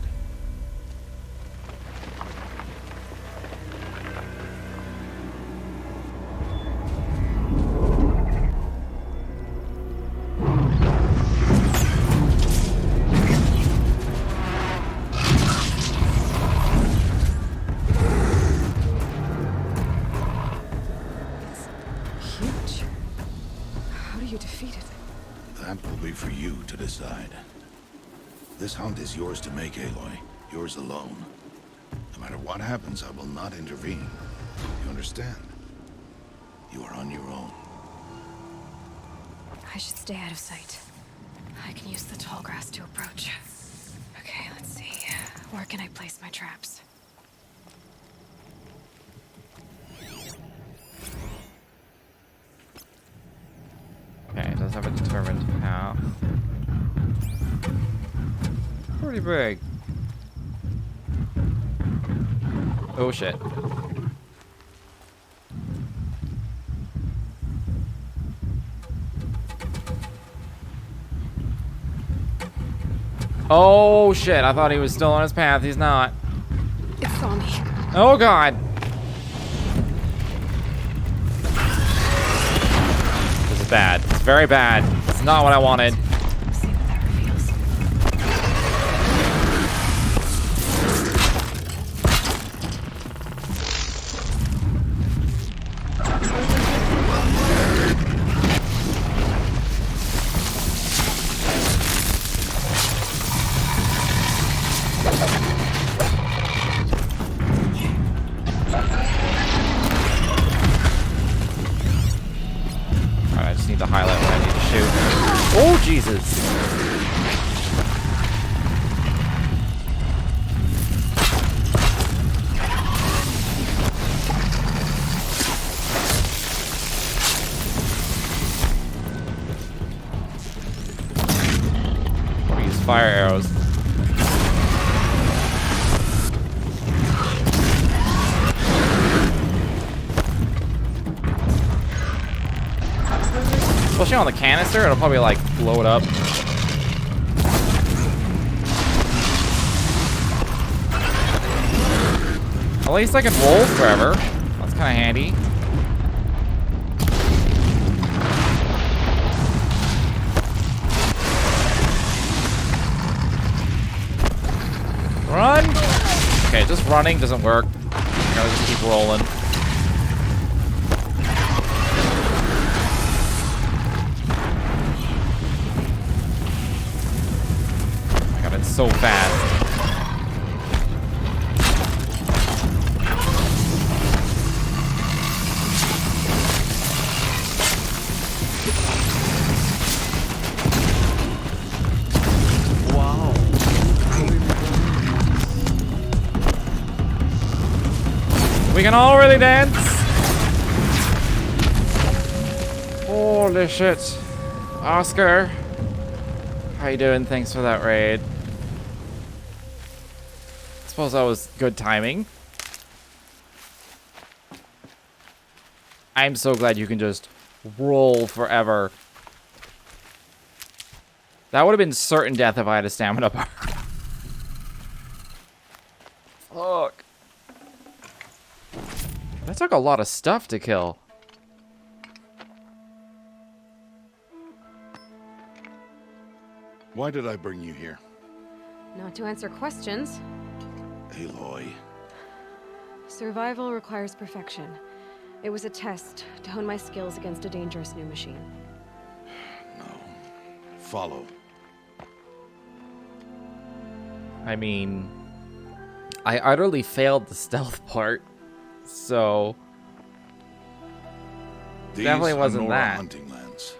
Huge. How do you defeat it? That will be for you to decide. This hunt is yours to make, Aloy. Yours alone. No matter what happens, I will not intervene. You understand? You are on your own. I should stay out of sight. I can use the tall grass to approach. Okay, let's see. Where can I place my traps? Okay, it does have a determined path. Pretty big. Oh shit. Oh shit, I thought he was still on his path. He's not. It saw me. Oh god. This is bad. It's very bad. It's not what I wanted. Let's see what that reveals. Alright, I just need to highlight where I need to shoot. Oh, Jesus. Or use fire arrows. Especially on the canister, it'll probably like blow it up. At least I can roll forever. That's kind of handy. Run! Okay, just running doesn't work. Gotta just keep rolling. So fast. Wow. We can all really dance. Holy shit. Oscar. How you doing? Thanks for that raid. Suppose that was good timing. I'm so glad you can just roll forever. That would have been certain death if I had a stamina bar. Fuck. That took a lot of stuff to kill. Why did I bring you here? Not to answer questions. Aloy. Survival requires perfection. It was a test to hone my skills against a dangerous new machine. No. Follow. I mean, I utterly failed the stealth part, so These definitely wasn't are Nora that. hunting lands.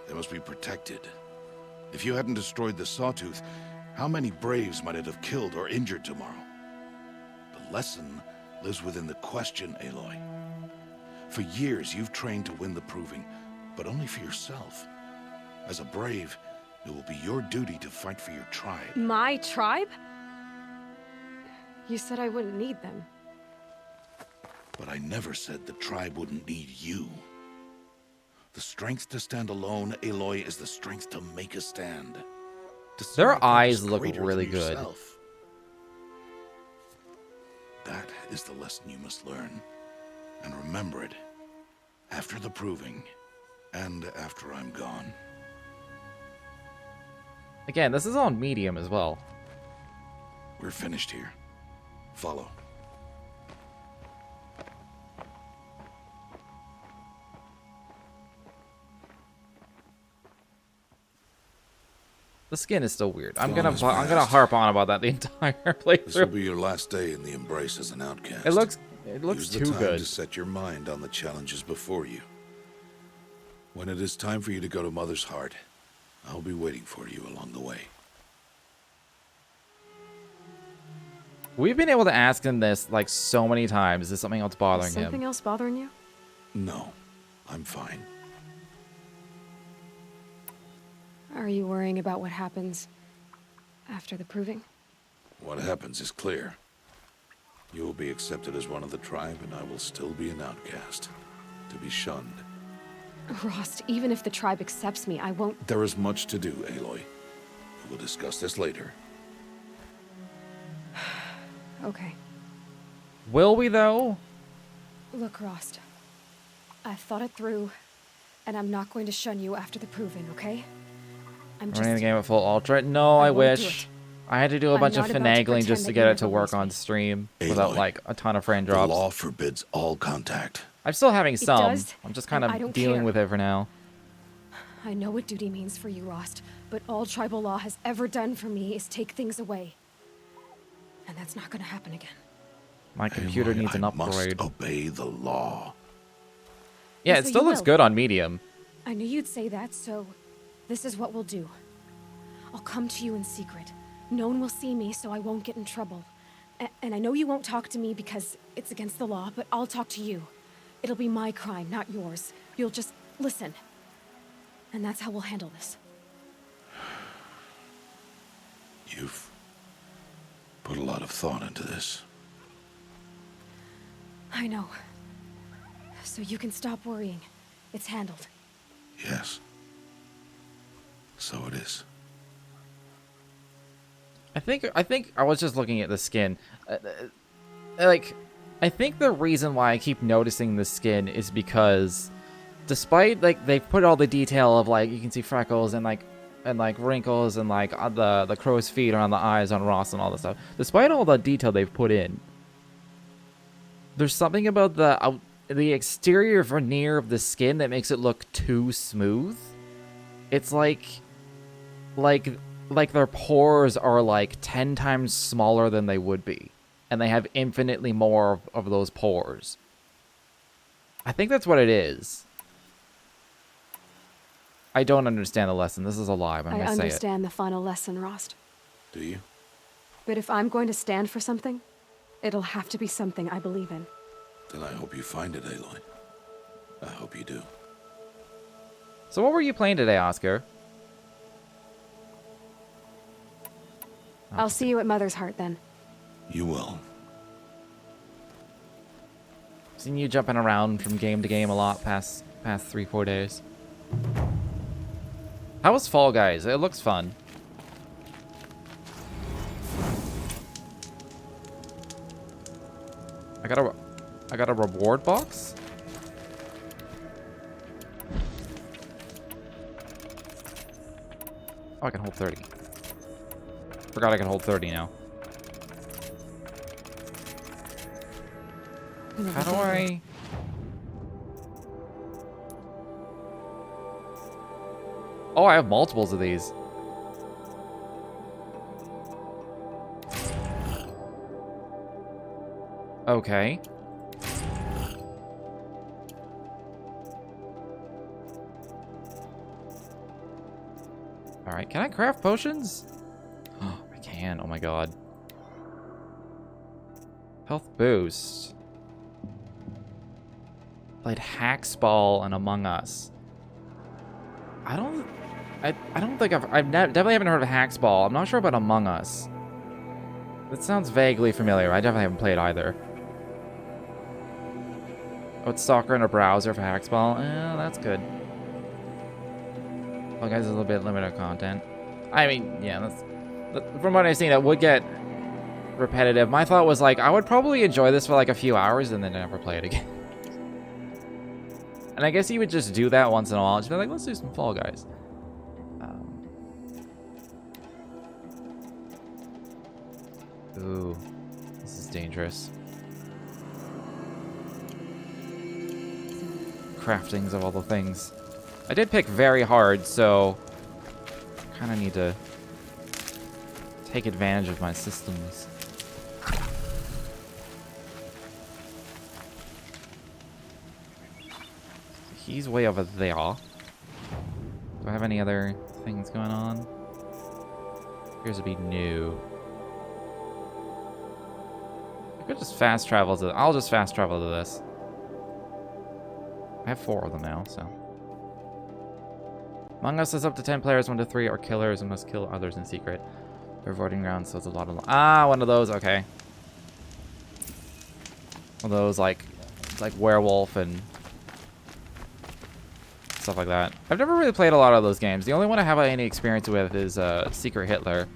They must be protected. If you hadn't destroyed the Sawtooth, how many Braves might it have killed or injured tomorrow? lesson lives within the question, Aloy. For years, you've trained to win the proving, but only for yourself. As a brave, it will be your duty to fight for your tribe. My tribe? You said I wouldn't need them. But I never said the tribe wouldn't need you. The strength to stand alone, Aloy, is the strength to make a stand. To see Their a purpose eyes look greater really than good. yourself. That is the lesson you must learn. And remember it. After the proving. And after I'm gone. Again, this is on medium as well. We're finished here. Follow. The skin is still weird. I'm Dawn gonna is harp on about that the entire This will playthrough. be your last day in the Embrace as an outcast. It looks Use the too time good. to set your mind on the challenges before you. When it is time for you to go to Mother's Heart, I'll be waiting for you along the way. We've been able to ask him this like so many times. Is there something else bothering Is something him? else bothering you? No, I'm fine. Are you worrying about what happens after the proving? What happens is clear. You will be accepted as one of the tribe, and I will still be an outcast, to be shunned. Rost, even if the tribe accepts me, I won't... There is much to do, Aloy. We will discuss this later. Okay. Will we though? Look, Rost. I've thought it through, and I'm not going to shun you after the proving, okay? I'm Running the just... game at full ultra? No, I I won't do wish. it. I had to do a I'm bunch of not about to finagling pretend just to that get you it to never work lose on me. stream Aloy, without like a ton of frame The drops. law forbids all contact. I'm still having some. does, I'm just kind and I of don't dealing care. with it for now. I know what duty means for you, Rost, but all tribal law has ever done for me is take things away. And that's not gonna happen again. My computer Aloy, needs an I upgrade. must obey the law. Yeah, And it so still you looks will. good on medium. I knew you'd say that, so this is what we'll do. I'll come to you in secret. No one will see me, so I won't get in trouble. And I know you won't talk to me because it's against the law, but I'll talk to you. It'll be my crime, not yours. You'll just listen. And that's how we'll handle this. You've put a lot of thought into this. I know. So you can stop worrying. It's handled. Yes. So it is. I think I was just looking at the skin. Like, I think the reason why I keep noticing the skin is because, despite like they've put all the detail of like you can see freckles and like wrinkles and like on the crow's feet around the eyes on Ross and all this stuff. Despite all the detail they've put in, there's something about the exterior veneer of the skin that makes it look too smooth. It's like their pores are like 10 times smaller than they would be, and they have infinitely more of those pores. I think that's what it is. I don't understand the lesson. This is a lie, but I'm I gonna say it. understand the final lesson, Rost. Do you? But if I'm going to stand for something, it'll have to be something I believe in. Then I hope you find it, Aloy. I hope you do. So what were you playing today, Oscar? I'll see you at Mother's Heart then. You will. Seen you jumping around from game to game a lot past 3-4 days. How was Fall Guys? It looks fun. I got a reward box? Oh, I can hold 30. Forgot I can hold 30 now. How do I... Oh, I have multiples of these. Okay. Alright, can I craft potions? Oh, I can. Oh my god. Health boost. Played Hacksball and Among Us. I don't think definitely haven't heard of Hacksball. I'm not sure about Among Us. That sounds vaguely familiar. I definitely haven't played either. Oh, it's soccer in a browser for Hacksball. That's good. Well, guys, a little bit limited content. I mean, yeah, from what I've seen, it would get repetitive. My thought was like, I would probably enjoy this for like a few hours and then never play it again. And I guess you would just do that once in a while. Just be like, let's do some Fall Guys. Ooh, this is dangerous. Craftings of all the things. I did pick very hard, so kind of need to take advantage of my systems. He's way over there. Do I have any other things going on? Appears to be new. I could just fast travel to... I'll just fast travel to this. I have 4 of them now, so... Among Us is up to 10 players. 1 to 3 are killers and must kill others in secret. They're voting rounds, so it's a lot of... one of those, okay. One of those, like werewolf and... stuff like that. I've never really played a lot of those games. The only one I have any experience with is Secret Hitler.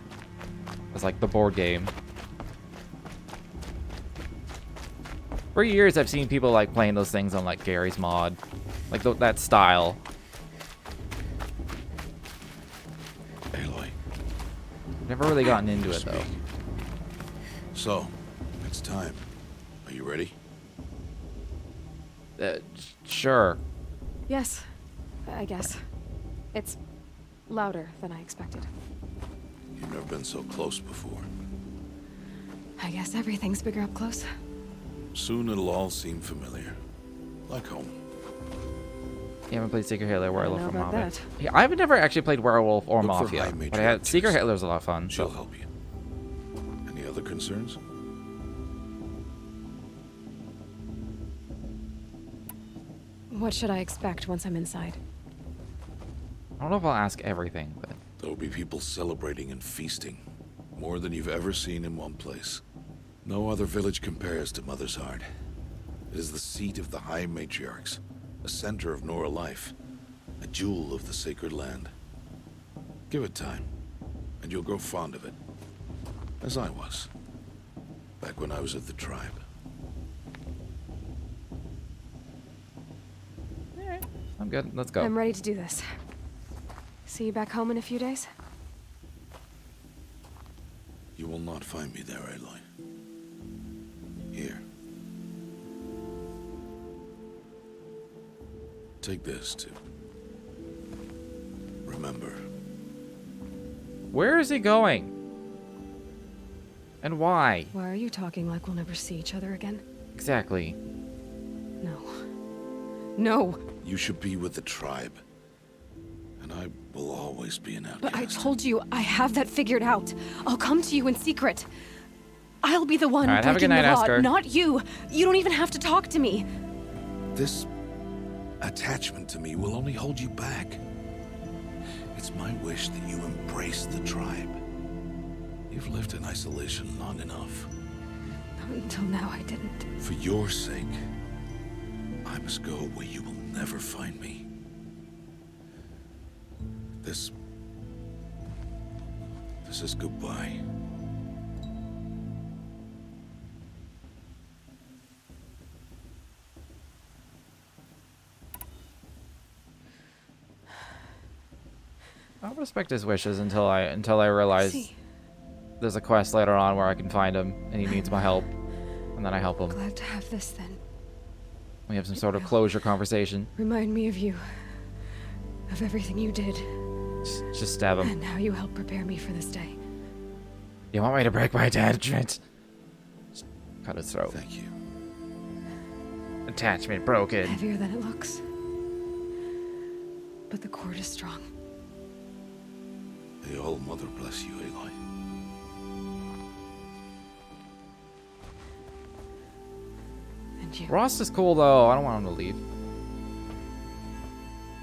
It's like the board game. For years, I've seen people like playing those things on like Gary's Mod, like that style. Aloy. Never really gotten into it though. So, it's time. Are you ready? Sure. Yes, I guess. It's louder than I expected. You've never been so close before. I guess everything's bigger up close. Soon it'll all seem familiar. Like home. You haven't played Secret Hitler, Werewolf, or about Mafia? that. Yeah, I've never actually played Werewolf or Look for Mafia, high but I had Secret matriarchs. Hitler's a lot of fun. She'll So. help you. Any other concerns? What should I expect once I'm inside? I don't know if I'll ask everything, but There'll be people celebrating and feasting. More than you've ever seen in one place. No other village compares to Mother's Heart. It is the seat of the High Matriarchs, a center of Nora life, a jewel of the sacred land. Give it time, and you'll grow fond of it. As I was, back when I was of the tribe. I'm good. Let's go. I'm ready to do this. See you back home in a few days? You will not find me there, Aloy. Here. Take this, too. Remember. Where is he going? And why? Why are you talking like we'll never see each other again? Exactly. No. No! You should be with the tribe. And I will always be an outcast. But I told you, I have that figured out. I'll come to you in secret. I'll be the one All right, have a good breaking night, the law, Asker. not you. You don't even have to talk to me. This attachment to me will only hold you back. It's my wish that you embrace the tribe. You've lived in isolation long enough. Until now, I didn't. For your sake, I must go where you will never find me. This is goodbye. I'll respect his wishes until I realize See, there's a quest later on where I can find him and he needs my help, and then I help him. glad to have this then. We have some sort of closure conversation. Remind me of you. Of everything you did. Just stab him. And how you helped prepare me for this day. You want me to break my attachment? Just cut his throat. Thank you. Attachment broken. Heavier than it looks. But the cord is strong. The All-Mother bless you, Aloy. find you. Rost is cool though. I don't want him to leave.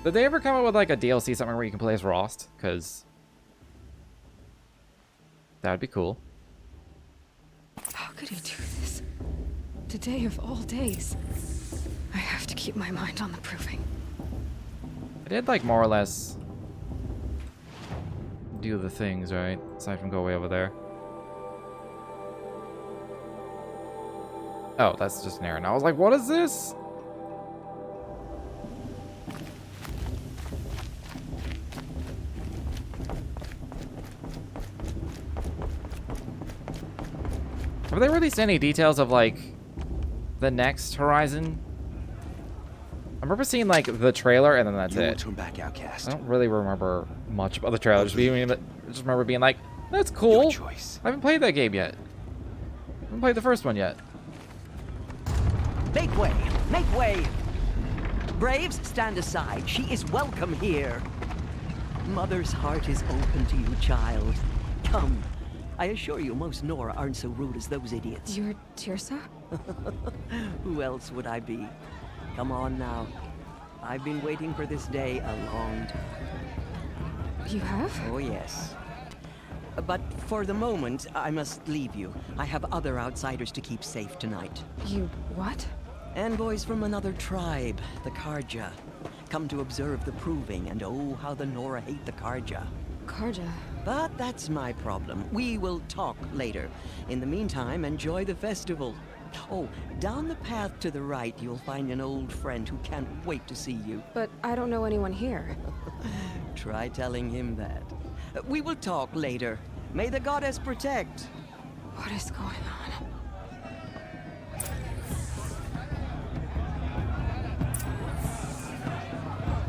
Did they ever come up with like a DLC something where you can play as Rost? Because that would be cool. How could he do this? Today of all days. I have to keep my mind on the proving. I did like more or less do the things, right? Aside from go way over there. Oh, that's just an error. And I was like, what is this? Have they released any details of like the next Horizon? I remember seeing like the trailer and then that's You it. won't turn back, outcast. I don't really remember much about the trailer. Just remember being like, that's Your cool. choice. I haven't played that game yet. I haven't played the first one yet. Make way! Make way! Braves, stand aside. She is welcome here. Mother's heart is open to you, child. Come. I assure you, most Nora aren't so rude as those idiots. You're Tirsa? Who else would I be? Come on now. I've been waiting for this day a long time. You have? Oh, yes. But for the moment, I must leave you. I have other outsiders to keep safe tonight. You what? Envoys from another tribe, the Karja. Come to observe the proving, and oh, how the Nora hate the Karja. Karja. But that's my problem. We will talk later. In the meantime, enjoy the festival. Oh, down the path to the right, you'll find an old friend who can't wait to see you. But I don't know anyone here. Try telling him that. We will talk later. May the goddess protect. What is going on?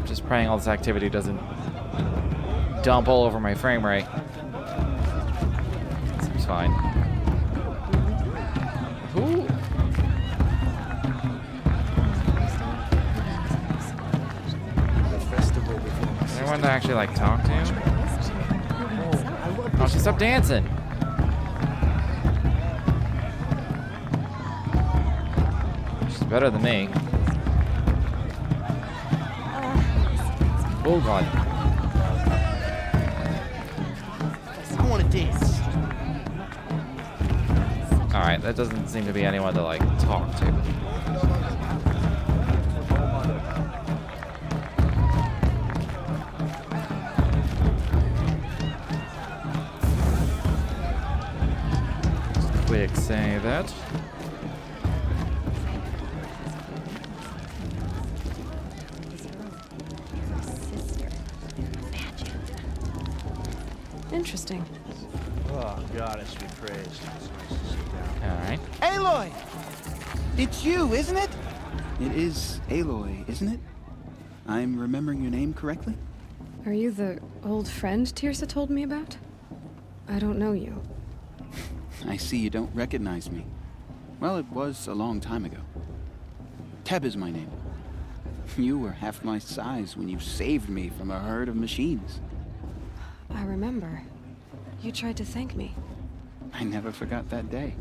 Just praying all this activity doesn't dump all over my frame rate. Seems fine. Who? Anyone to actually like talk to? Oh, she stopped dancing. She's better than me. Oh god. I want to dance. Alright, that doesn't seem to be anyone to like talk to. Just quick save that. Interesting. Oh, goddess be praised. It's nice to sit down. Alright. Aloy! It's you, isn't it? It is Aloy, isn't it? I'm remembering your name correctly? Are you the old friend Tirsa told me about? I don't know you. I see you don't recognize me. Well, it was a long time ago. Teb is my name. You were half my size when you saved me from a herd of machines. I remember. You tried to thank me. I never forgot that day.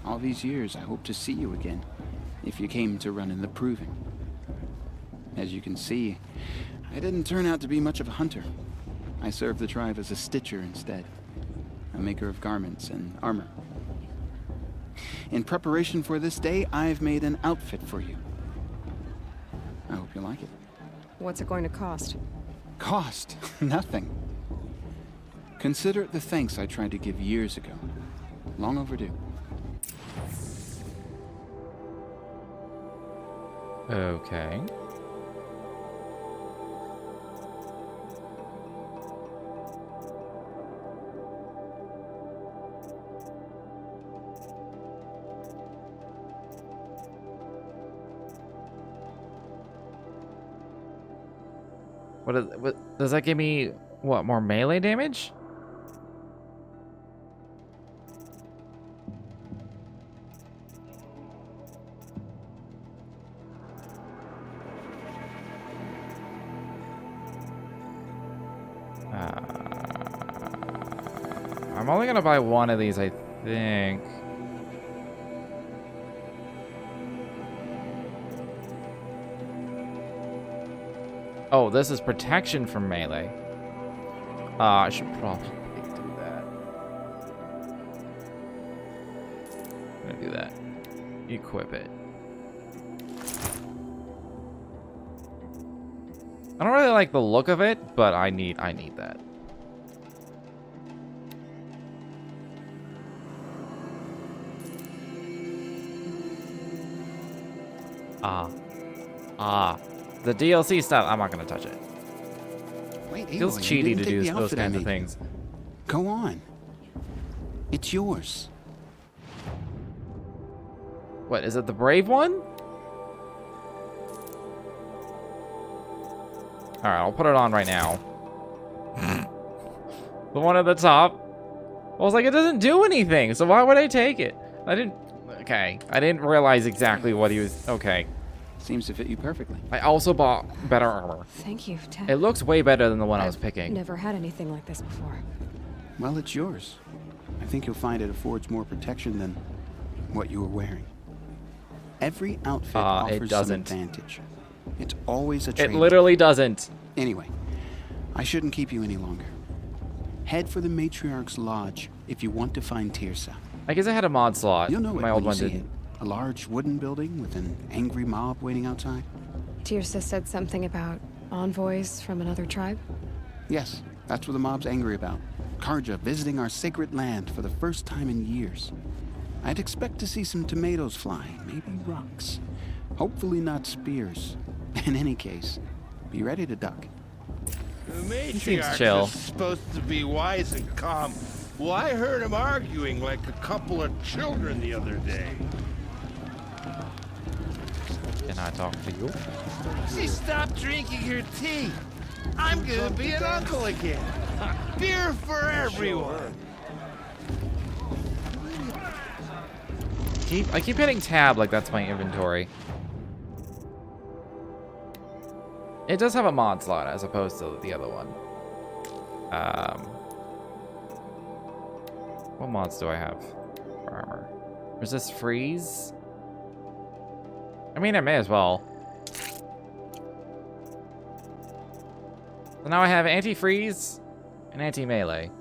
All these years, I hope to see you again, if you came to run in the proving. As you can see, I didn't turn out to be much of a hunter. I served the tribe as a stitcher instead, a maker of garments and armor. In preparation for this day, I've made an outfit for you. I hope you like it. What's it going to cost? Cost? Nothing. Consider it the thanks I tried to give years ago. Long overdue. Okay. What does that give me? What, more melee damage? I'm only gonna buy one of these, I think. Oh, this is protection from melee. I should probably do that. I'm gonna do that. Equip it. I don't really like the look of it, but I need that. The DLC stuff, I'm not gonna touch it. Wait, Feels Aloy, you cheaty didn't to take do the those outfit I kinds of made. things. Go on. It's yours. What, is it the brave one? Alright, I'll put it on right now. The one at the top. I was like, it doesn't do anything, so why would I take it? Okay, I didn't realize exactly what he was, okay. Seems to fit you perfectly. I also bought better armor. Thank you, Ted. It looks way better than the one I was picking. Never had anything like this before. Well, it's yours. I think you'll find it affords more protection than what you were wearing. Every outfit offers some doesn't. advantage. It's always a trade. It literally doesn't. Anyway, I shouldn't keep you any longer. Head for the Matriarch's Lodge if you want to find Tirsa. I guess I had a mod slot. You'll know it My old when you one see didn't. it. A large wooden building with an angry mob waiting outside. Tirsa said something about envoys from another tribe? Yes, that's what the mob's angry about. Karja visiting our sacred land for the first time in years. I'd expect to see some tomatoes fly, maybe rocks. Hopefully not spears. In any case, be ready to duck. The seems matriarch chill. is supposed to be wise and calm. Well, I heard him arguing like a couple of children the other day. Can I talk to you? She stopped drinking her tea. I'm gonna be an uncle again. Beer for everyone. I keep hitting tab like that's my inventory. It does have a mod slot as opposed to the other one. What mods do I have for armor? Resist freeze? I mean, I may as well. So now I have anti-freeze and anti-melee.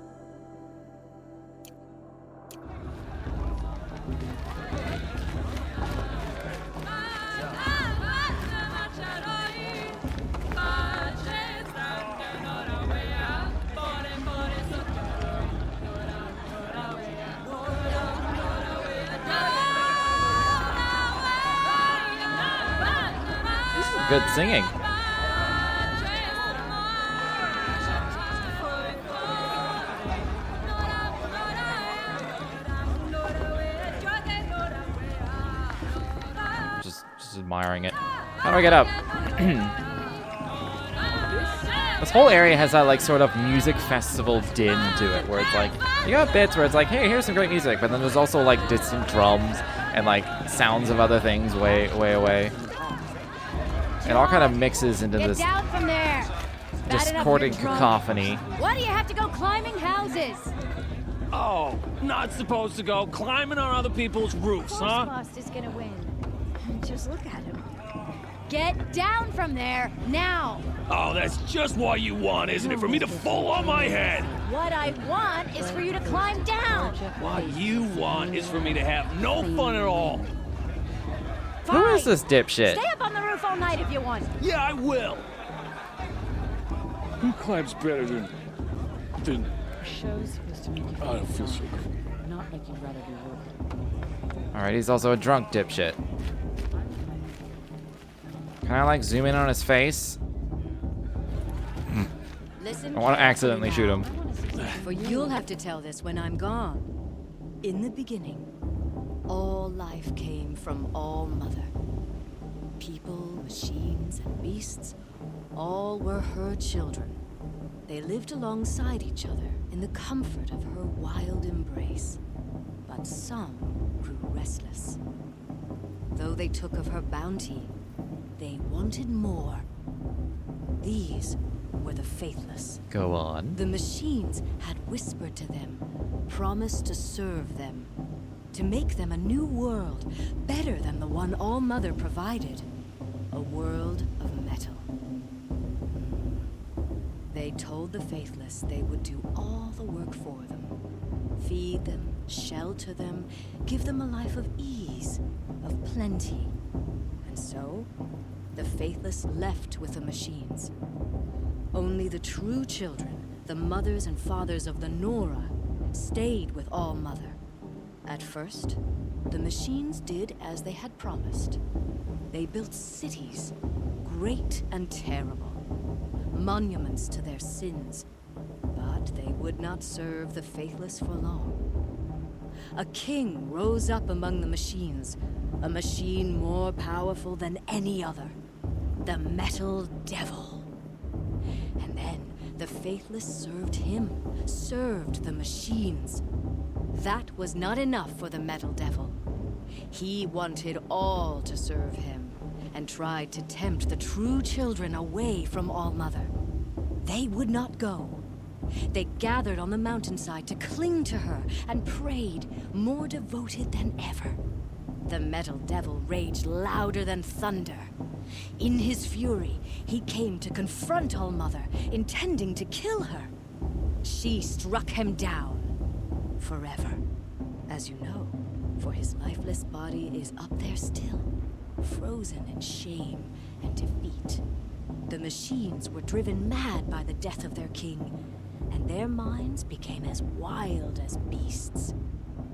Good singing. Just admiring it. How do I get up? This whole area has that like sort of music festival din to it, where it's like you got bits where it's like, hey, here's some great music, but then there's also like distant drums and like sounds of other things way away. It all kind of mixes into Get this down from there. discordant cacophony. Why do you have to go climbing houses? Oh, not supposed to go climbing on other people's roofs, huh? Lost is gonna win. Just look at him. Get down from there now. Oh, that's just what you want, isn't it? For me to fall on my head. What I want is for you to climb down. What you want is for me to have no fun at all. Who is this dipshit? Stay up on the roof all night if you want. Yeah, I will. Who climbs better than... Show's supposed to make you I don't feel so good. not like you'd rather be working. Alright, he's also a drunk dipshit. Can I like zoom in on his face? Listen I want to accidentally shoot him. For you'll have to tell this when I'm gone. In the beginning, all life came from All Mother. People, machines, and beasts, all were her children. They lived alongside each other in the comfort of her wild embrace. But some grew restless. Though they took of her bounty, they wanted more. These were the faithless. Go on. The machines had whispered to them, promised to serve them, to make them a new world, better than the one All Mother provided. A world of metal. told the faithless they would do all the work for them. Feed them, shelter them, give them a life of ease, of plenty. And so, the faithless left with the machines. Only the true children, the mothers and fathers of the Nora, stayed with All Mother. At first, the machines did as they had promised. They built cities, great and terrible, monuments to their sins, but they would not serve the faithless for long. A king rose up among the machines, a machine more powerful than any other, the Metal Devil. And then the faithless served him, served the machines. That was not enough for the Metal Devil. He wanted all to serve him, and tried to tempt the true children away from All Mother. They would not go. They gathered on the mountainside to cling to her and prayed, more devoted than ever. The Metal Devil raged louder than thunder. In his fury, he came to confront All Mother, intending to kill her. She struck him down. Forever. As you know, for his lifeless body is up there still, frozen in shame and defeat. The machines were driven mad by the death of their king, and their minds became as wild as beasts.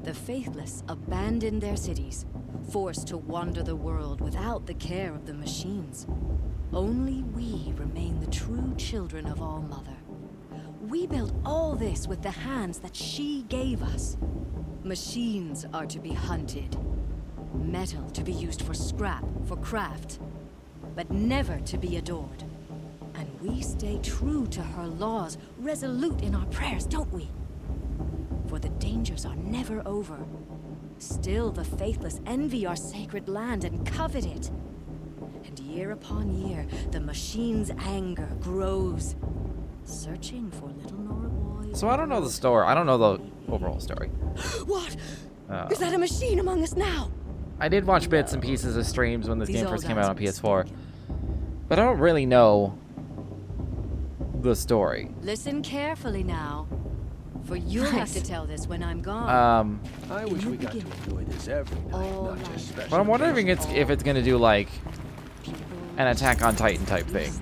The faithless abandoned their cities, forced to wander the world without the care of the machines. Only we remain the true children of All Mother. We built all this with the hands that she gave us. Machines are to be hunted. Metal to be used for scrap, for craft. But never to be adored. And we stay true to her laws, resolute in our prayers, don't we? For the dangers are never over. Still the faithless envy our sacred land and covet it. And year upon year, the machine's anger grows. Searching for little Nora boy. So I don't know the story. I don't know the overall story. What? Is that a machine among us now? I did watch bits and pieces of streams when this game first came out on PS4, but I don't really know the story. Listen carefully now, for you'll have to tell this when I'm gone. I wish we got to enjoy this every night, not just special. But I'm wondering if it's gonna do like an Attack on Titan type thing.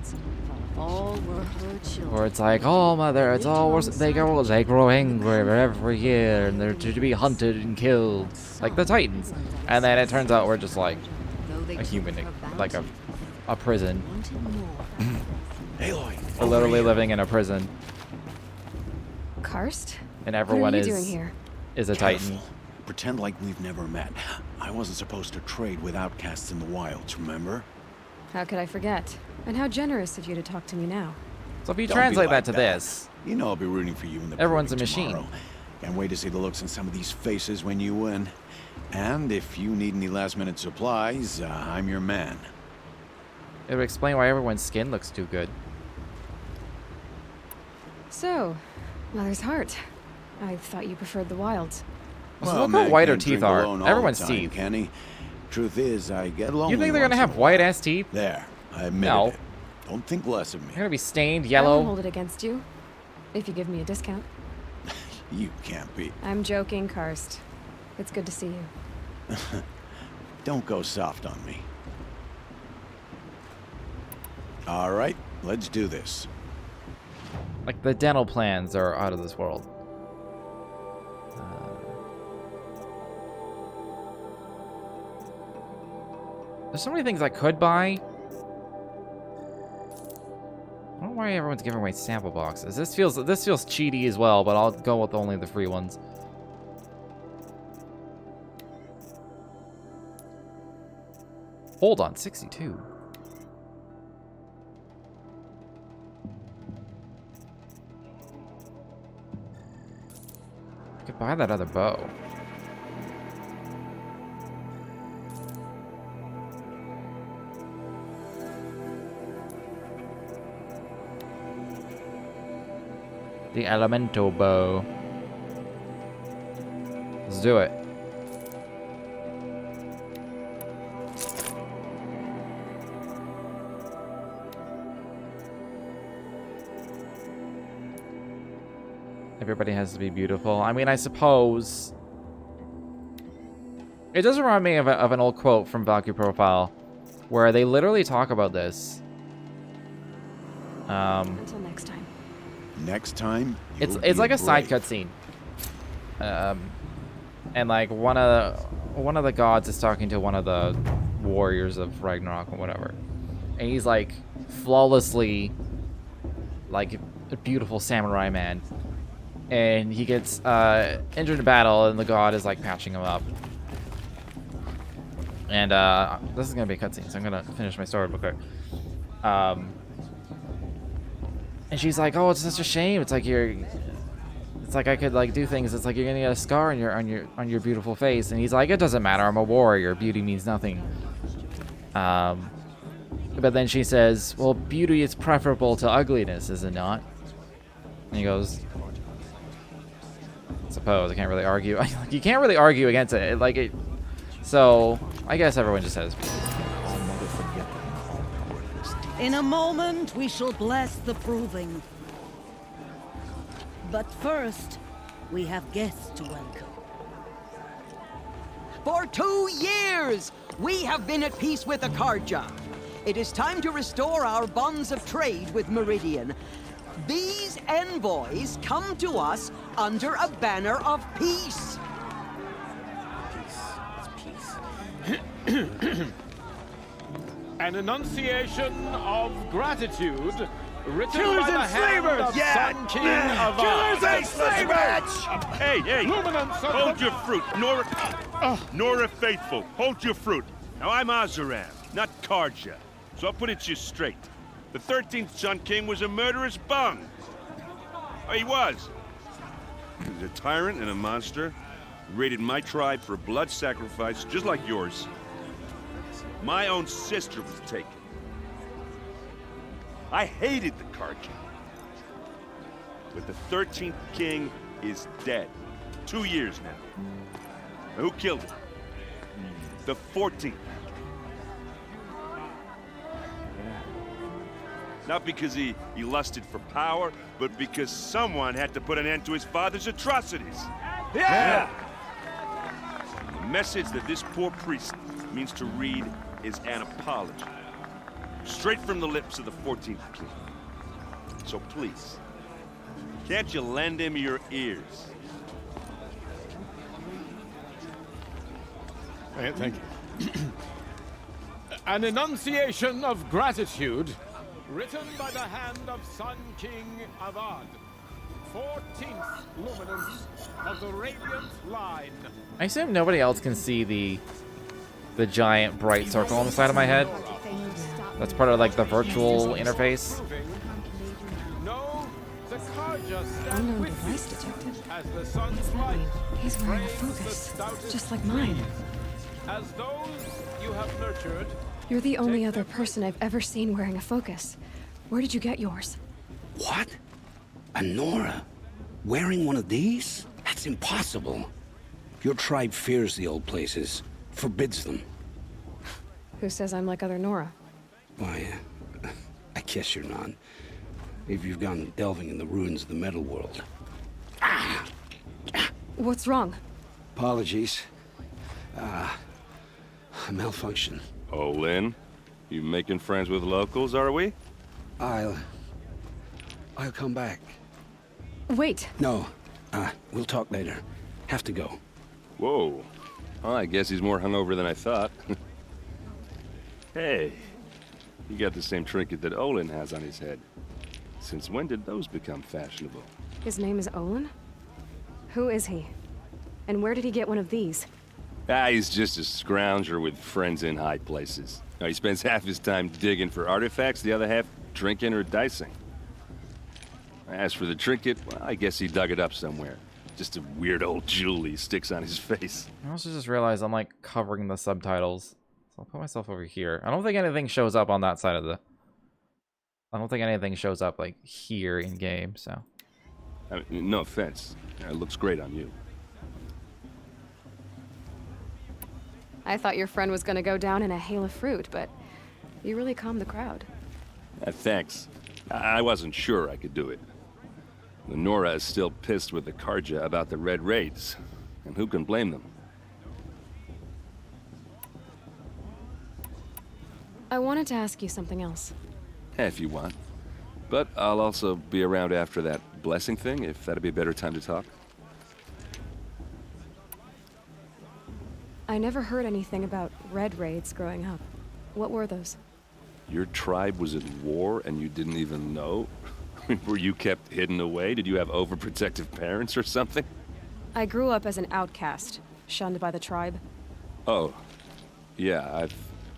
All were her children. Or it's like, oh mother, it's all they grow angry every year, and they're to be hunted and killed, like the Titans. And then it turns out we're just like a human, like a prison. Aloy, we're literally living in a prison. Karst? And everyone what are you doing here? is a Careful. Titan. Pretend like we've never met. I wasn't supposed to trade with outcasts in the wilds, remember? How could I forget? And how generous of you to talk to me now. So if you Don't be translate like that to this, you know I'll be rooting for you in the everyone's a proving machine. tomorrow. Can't wait to see the looks on some of these faces when you win. And if you need any last-minute supplies, I'm your man. It would explain why everyone's skin looks too good. So, Mother's Heart. I thought you preferred the wilds. So look man how white her can't teeth drink are. alone all the Everyone's time, teeth. can he? Truth is, I get along. You think they're gonna have white ass teeth? There, I admit No. it. Don't think less of me. They're gonna be stained I yellow. won't hold it against you, if you give me a discount. You can't be. I'm joking, Karst. It's good to see you. Don't go soft on me. All right, let's do this. Like the dental plans are out of this world. There's so many things I could buy. I don't know why everyone's giving away sample boxes. This feels cheaty as well, but I'll go with only the free ones. Hold on, 62. I could buy that other bow. The elemental bow. Let's do it. Everybody has to be beautiful. I mean, I suppose... It does remind me of an old quote from Valkyrie Profile, where they literally talk about this. Until next time. Next time, it's like a side cutscene. And like one of the gods is talking to one of the warriors of Ragnarok or whatever, and he's like flawlessly, like a beautiful samurai man, and he gets injured in battle, and the god is like patching him up. And this is gonna be a cutscene, so I'm gonna finish my story real quick. And she's like, "Oh, it's such a shame. It's like it's like I could like do things. It's like you're gonna get a scar on your beautiful face." And he's like, "It doesn't matter. I'm a warrior. Beauty means nothing." But then she says, "Well, beauty is preferable to ugliness, is it not?" And he goes, "I suppose I can't really argue. You can't really argue against it. Like it." So I guess everyone just says. In a moment, we shall bless the proving. But first, we have guests to welcome. For 2 years, we have been at peace with Akarja. It is time to restore our bonds of trade with Meridian. These envoys come to us under a banner of peace. An enunciation of gratitude written Killers by the and hand slavers! of Yeah! Sun King of Killers and Ard. slavers! Hey! Luminance of Hold the- your fruit, Nora Faithful. Hold your fruit. Now I'm Azaram, not Karja, so I'll put it to you straight. The 13th Sun King was a murderous bung. Oh, he was. He was a tyrant and a monster. He raided my tribe for a blood sacrifice, just like yours. My own sister was taken. I hated the Karja. But the 13th king is dead. 2 years now. Now who killed him? The 14th. Not because he lusted for power, but because someone had to put an end to his father's atrocities. Yeah! The message that this poor priest means to read is an apology. Straight from the lips of the 14th king. So please, can't you lend him your ears? Thank you. An enunciation of gratitude written by the hand of Sun King of Ard, 14th luminance of the Radiant Line. I assume nobody else can see the giant bright circle on the side of my head. That's part of like the virtual interface. Unknown device detected. He's wearing a focus, just like mine. As those you have nurtured. You're the only other person I've ever seen wearing a focus. Where did you get yours? What? A Nora? Wearing one of these? That's impossible. Your tribe fears the old places, forbids them. Who says I'm like other Nora? Why, I guess you're not. If you've gone delving in the ruins of the metal world. What's wrong? Apologies. A malfunction. Oh, Lynn, you making friends with locals, are we? I'll come back. Wait. No, we'll talk later. Have to go. Whoa. Well, I guess he's more hungover than I thought. Hey, you got the same trinket that Olin has on his head. Since when did those become fashionable? His name is Olin? Who is he? And where did he get one of these? He's just a scrounger with friends in high places. He spends half his time digging for artifacts, the other half drinking or dicing. As for the trinket, well, I guess he dug it up somewhere. Just a weird old jewel he sticks on his face. I also just realized I'm like covering the subtitles. So I'll put myself over here. I don't think anything shows up on that side of the... I don't think anything shows up like here in game, so... I mean, no offense. It looks great on you. I thought your friend was gonna go down in a hail of fruit, but you really calmed the crowd. Thanks. I wasn't sure I could do it. The Nora is still pissed with the Karja about the Red Raids, and who can blame them? I wanted to ask you something else. If you want. But I'll also be around after that blessing thing, if that'd be a better time to talk. I never heard anything about Red Raids growing up. What were those? Your tribe was at war and you didn't even know? Were you kept hidden away? Did you have overprotective parents or something? I grew up as an outcast, shunned by the tribe. Oh, yeah, I've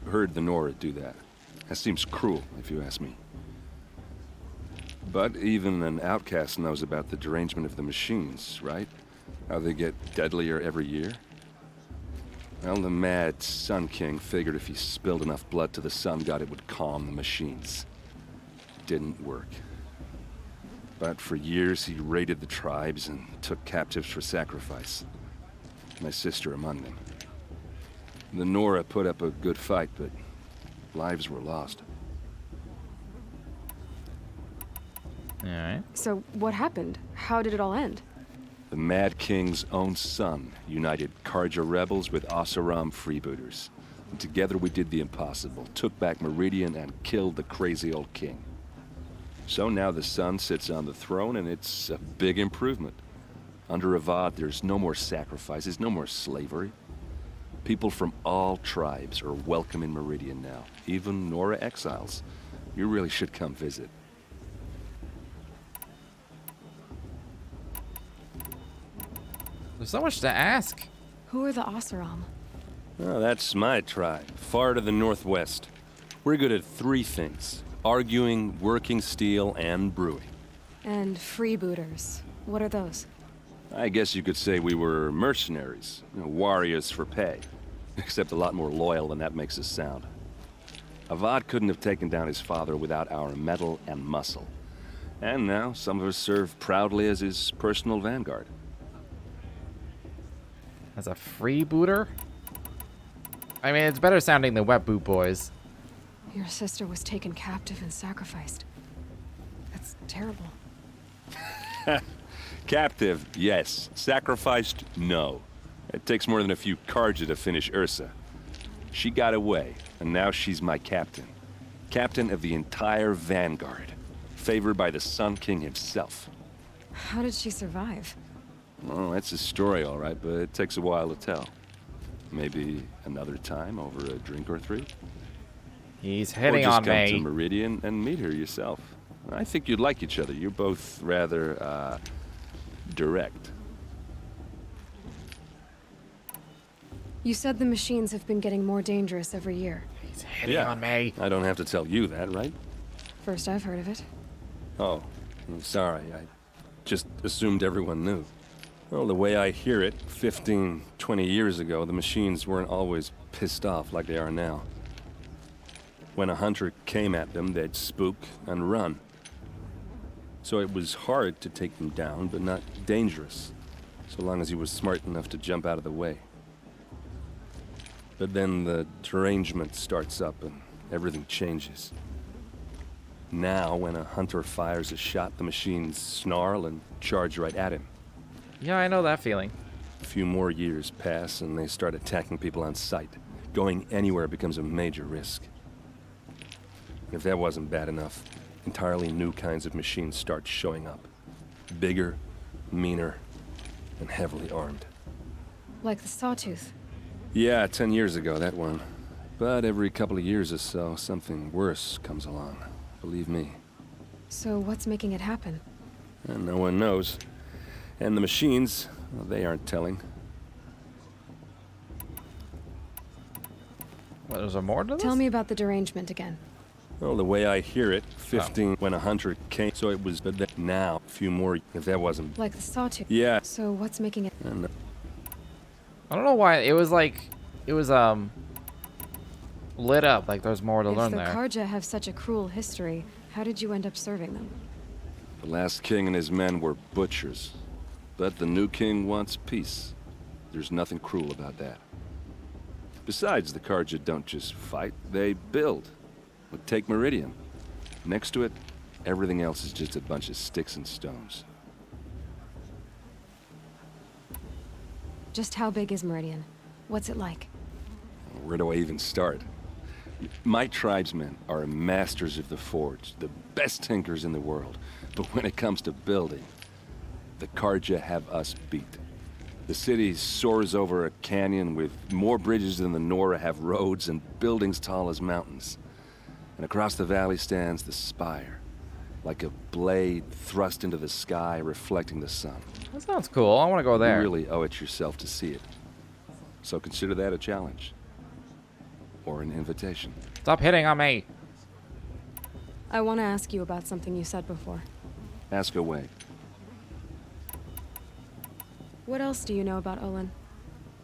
heard the Nora do that. That seems cruel, if you ask me. But even an outcast knows about the derangement of the machines, right? How they get deadlier every year? Well, the mad Sun King figured if he spilled enough blood to the Sun God, it would calm the machines. Didn't work. But for years, he raided the tribes and took captives for sacrifice. My sister among them. The Nora put up a good fight, but lives were lost. Alright. So what happened? How did it all end? The Mad King's own son united Karja rebels with Oseram freebooters. And together we did the impossible, took back Meridian and killed the crazy old king. So now the son sits on the throne and it's a big improvement. Under Avad, there's no more sacrifices, no more slavery. People from all tribes are welcome in Meridian now, even Nora exiles. You really should come visit. There's so much to ask. Who are the Oseram? Oh, that's my tribe, far to the northwest. We're good at three things: arguing, working steel, and brewing. And freebooters. What are those? I guess you could say we were mercenaries, warriors for pay. Except a lot more loyal than that makes us sound. Avad couldn't have taken down his father without our metal and muscle. And now some of us serve proudly as his personal vanguard. As a freebooter? I mean, it's better sounding than Wet Boot Boys. Your sister was taken captive and sacrificed. That's terrible. Captive, yes. Sacrificed, no. It takes more than a few Karja to finish Ursa. She got away, and now she's my captain. Captain of the entire vanguard. Favored by the Sun King himself. How did she survive? Well, that's a story, all right, but it takes a while to tell. Maybe another time over a drink or three? He's hitting on me. Or just come to Meridian and meet her yourself. I think you'd like each other. You're both rather, direct. You said the machines have been getting more dangerous every year. He's hitting on me. I don't have to tell you that, right? First I've heard of it. Oh, I'm sorry. I just assumed everyone knew. Well, the way I hear it, 15, 20 years ago, the machines weren't always pissed off like they are now. When a hunter came at them, they'd spook and run. So it was hard to take them down, but not dangerous, so long as he was smart enough to jump out of the way. But then the derangement starts up and everything changes. Now, when a hunter fires a shot, the machines snarl and charge right at him. Yeah, I know that feeling. A few more years pass and they start attacking people on sight. Going anywhere becomes a major risk. If that wasn't bad enough, entirely new kinds of machines start showing up. Bigger, meaner, and heavily armed. Like the Sawtooth. Yeah, 10 years ago, that one. But every couple of years or so, something worse comes along. Believe me. So what's making it happen? And no one knows. And the machines, well, they aren't telling. What, there's more to this? Tell me about the derangement again. Well, the way I hear it, 15 when a hunter came, so it was, but then now, a few more, if that wasn't... Like the Sawtooth? Yeah. So what's making it... And, I don't know why, it was lit up, like there's more to learn there. If the Karja have such a cruel history, how did you end up serving them? The last king and his men were butchers. But the new king wants peace. There's nothing cruel about that. Besides, the Karja don't just fight, they build. But take Meridian. Next to it, everything else is just a bunch of sticks and stones. Just how big is Meridian? What's it like? Where do I even start? My tribesmen are masters of the forge, the best tinkers in the world. But when it comes to building, the Carja have us beat. The city soars over a canyon with more bridges than the Nora have roads and buildings tall as mountains. And across the valley stands the spire, like a blade thrust into the sky, reflecting the sun. That sounds cool. I want to go there. You really owe it yourself to see it. So consider that a challenge. Or an invitation. Stop hitting on me. I want to ask you about something you said before. Ask away. What else do you know about Olin?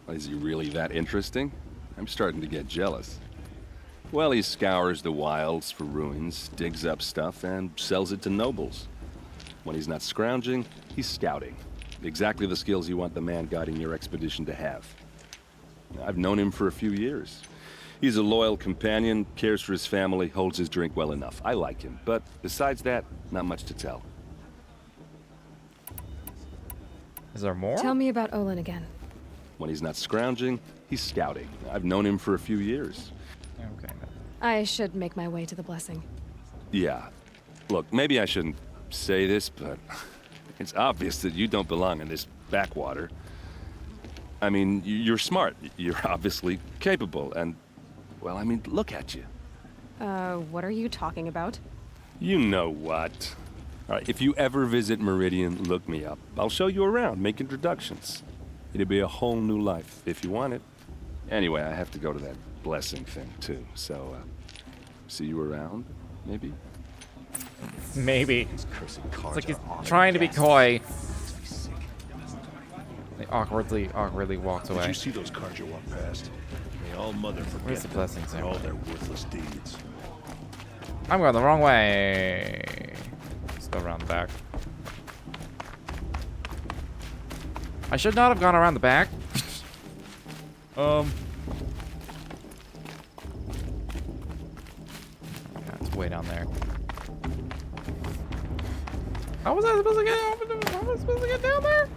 Is he really that interesting? I'm starting to get jealous. Well, he scours the wilds for ruins, digs up stuff, and sells it to nobles. When he's not scrounging, he's scouting. Exactly the skills you want the man guiding your expedition to have. I've known him for a few years. He's a loyal companion, cares for his family, holds his drink well enough. I like him, but besides that, not much to tell. Is there more? Tell me about Olin again. When he's not scrounging, he's scouting. I've known him for a few years. Okay. I should make my way to the blessing. Yeah. Look, maybe I shouldn't say this, but it's obvious that you don't belong in this backwater. I mean, you're smart. You're obviously capable, and, well, I mean, look at you. What are you talking about? You know what. All right, if you ever visit Meridian, look me up. I'll show you around, make introductions. It'll be a whole new life, if you want it. Anyway, I have to go to that blessing thing, too, so, see you around, maybe? Maybe. It's like he's trying to be coy. He awkwardly walks away. Did you see those cars you walked past? May all mother forget Where's the blessing them and all their worthless deeds. I'm going the wrong way. Let's go around the back. I should not have gone around the back. Yeah, it's way down there. How was I supposed to get? How was I supposed to get down there?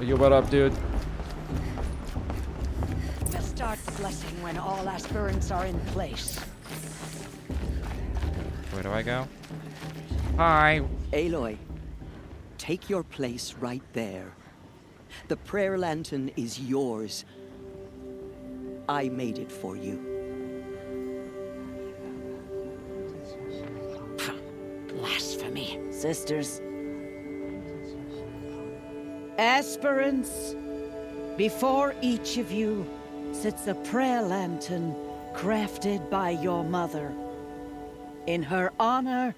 You what up, dude? We'll start the blessing when all aspirants are in place. Where do I go? Hi. Aloy, take your place right there. The prayer lantern is yours. I made it for you. Blasphemy. Sisters. Aspirants, before each of you sits a prayer lantern crafted by your mother. In her honor,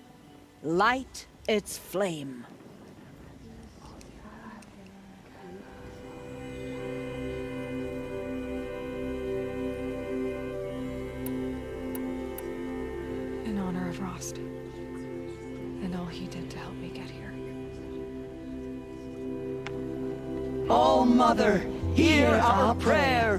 light its flame. In honor of Rost. And all he did to help me get here. Oh, Mother, hear our prayer.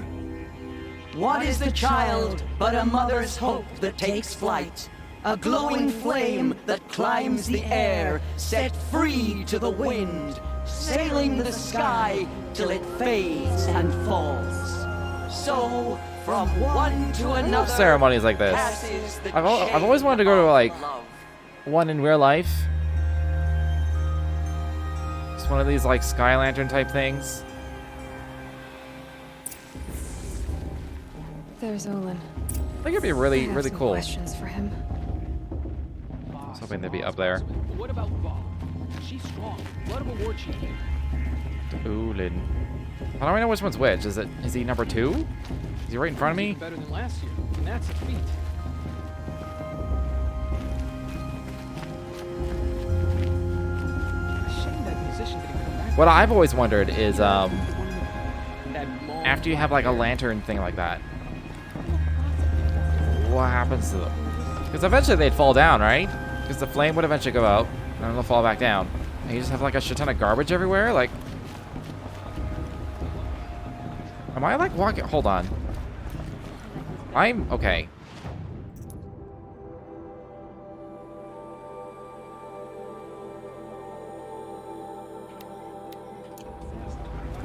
What is the child but a mother's hope that takes flight? A glowing flame that climbs the air, set free to the wind, sailing the sky till it fades and falls. So, from one to I another, love ceremonies like this. passes the I've always wanted to go to like one in real life. Just one of these like sky lantern type things. There's Olin. I think it'd be really, I have really some cool. questions for him. I was hoping they'd be up there. What about Bob? She's strong. Blood of a war chief. Olin. How do I know which one's which? Is he number 2? Is he right in front of me? Better than last year, and that's a feat. Shame that musician didn't come back. What I've always wondered is after you have like a lantern thing like that, what happens to them? Because eventually they'd fall down, right? Because the flame would eventually go out, and then they'll fall back down. And you just have like a shit ton of garbage everywhere? Like, am I like walking? Hold on. I'm okay.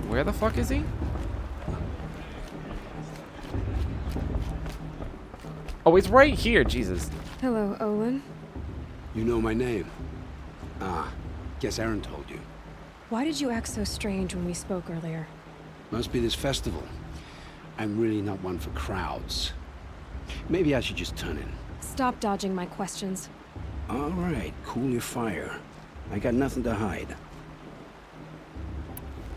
Where the fuck is he? Oh, he's right here, Jesus. Hello, Olin. You know my name? Ah, guess Aaron told you. Why did you act so strange when we spoke earlier? Must be this festival. I'm really not one for crowds. Maybe I should just turn in. Stop dodging my questions. All right, cool your fire. I got nothing to hide.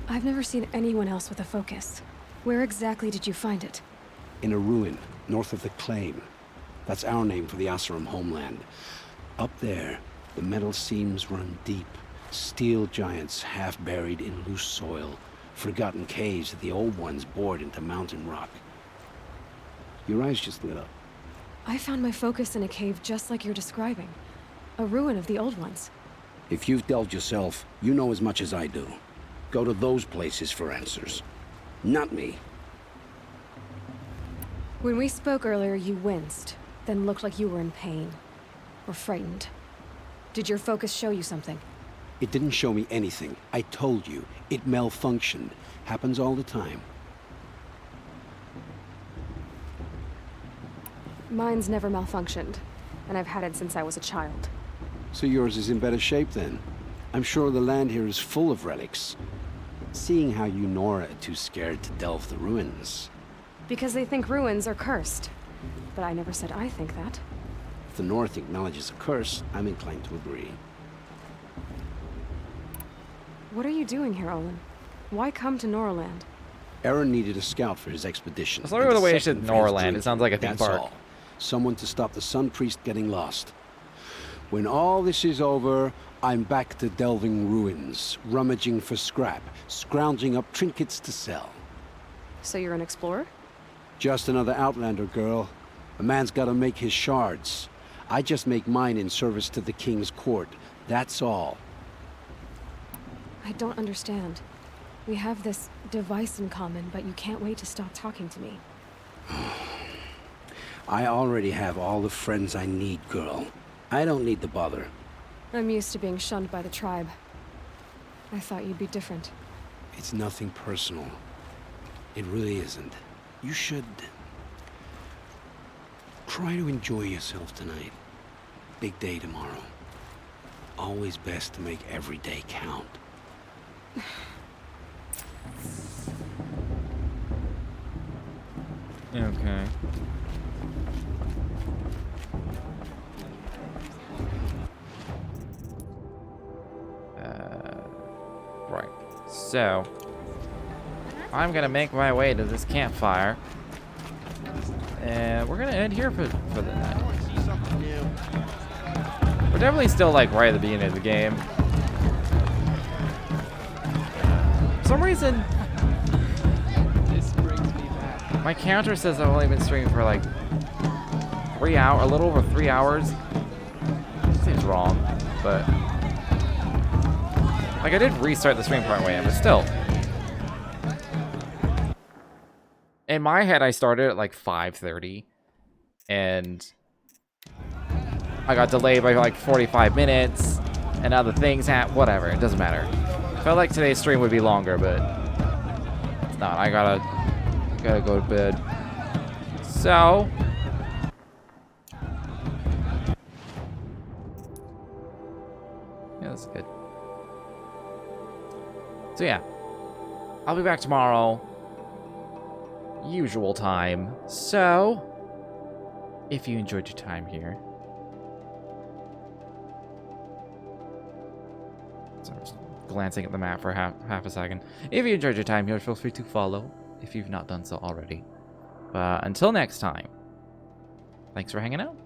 I've never seen anyone else with a focus. Where exactly did you find it? In a ruin, north of the Claim. That's our name for the Asuram homeland. Up there, the metal seams run deep. Steel giants half buried in loose soil. Forgotten caves that the old ones bored into mountain rock. Your eyes just lit up. I found my focus in a cave just like you're describing. A ruin of the old ones. If you've delved yourself, you know as much as I do. Go to those places for answers. Not me. When we spoke earlier, you winced, then looked like you were in pain. Or frightened. Did your focus show you something? It didn't show me anything. I told you. It malfunctioned. Happens all the time. Mine's never malfunctioned, and I've had it since I was a child. So yours is in better shape then? I'm sure the land here is full of relics. Seeing how you Nora are too scared to delve the ruins. Because they think ruins are cursed. But I never said I think that. If the North acknowledges a curse, I'm inclined to agree. What are you doing here, Olin? Why come to Noraland? Aaron needed a scout for his expedition. That's literally the way he said Noraland. It sounds like a theme park. All. Someone to stop the Sun Priest getting lost. When all this is over, I'm back to delving ruins, rummaging for scrap, scrounging up trinkets to sell. So you're an explorer? Just another Outlander, girl. A man's gotta make his shards. I just make mine in service to the King's court. That's all. I don't understand. We have this device in common, but you can't wait to stop talking to me. I already have all the friends I need, girl. I don't need the bother. I'm used to being shunned by the tribe. I thought you'd be different. It's nothing personal. It really isn't. You should try to enjoy yourself tonight. Big day tomorrow. Always best to make every day count. Okay. Right. So, I'm gonna make my way to this campfire. And we're gonna end here for the night. We're definitely still like right at the beginning of the game. For some reason, This brings me back. my counter says I've only been streaming for like 3 hours, a little over 3 hours. Seems wrong, but like I did restart the stream part way in, but still. In my head, I started at like 5:30, and I got delayed by like 45 minutes, and other things happened. Whatever, it doesn't matter. Felt like today's stream would be longer, but it's not. I gotta go to bed. So, yeah, that's good. So yeah, I'll be back tomorrow. Usual time. So, if you enjoyed your time here, sorry, just glancing at the map for half a second. If you enjoyed your time here, feel free to follow if you've not done so already. But until next time, thanks for hanging out.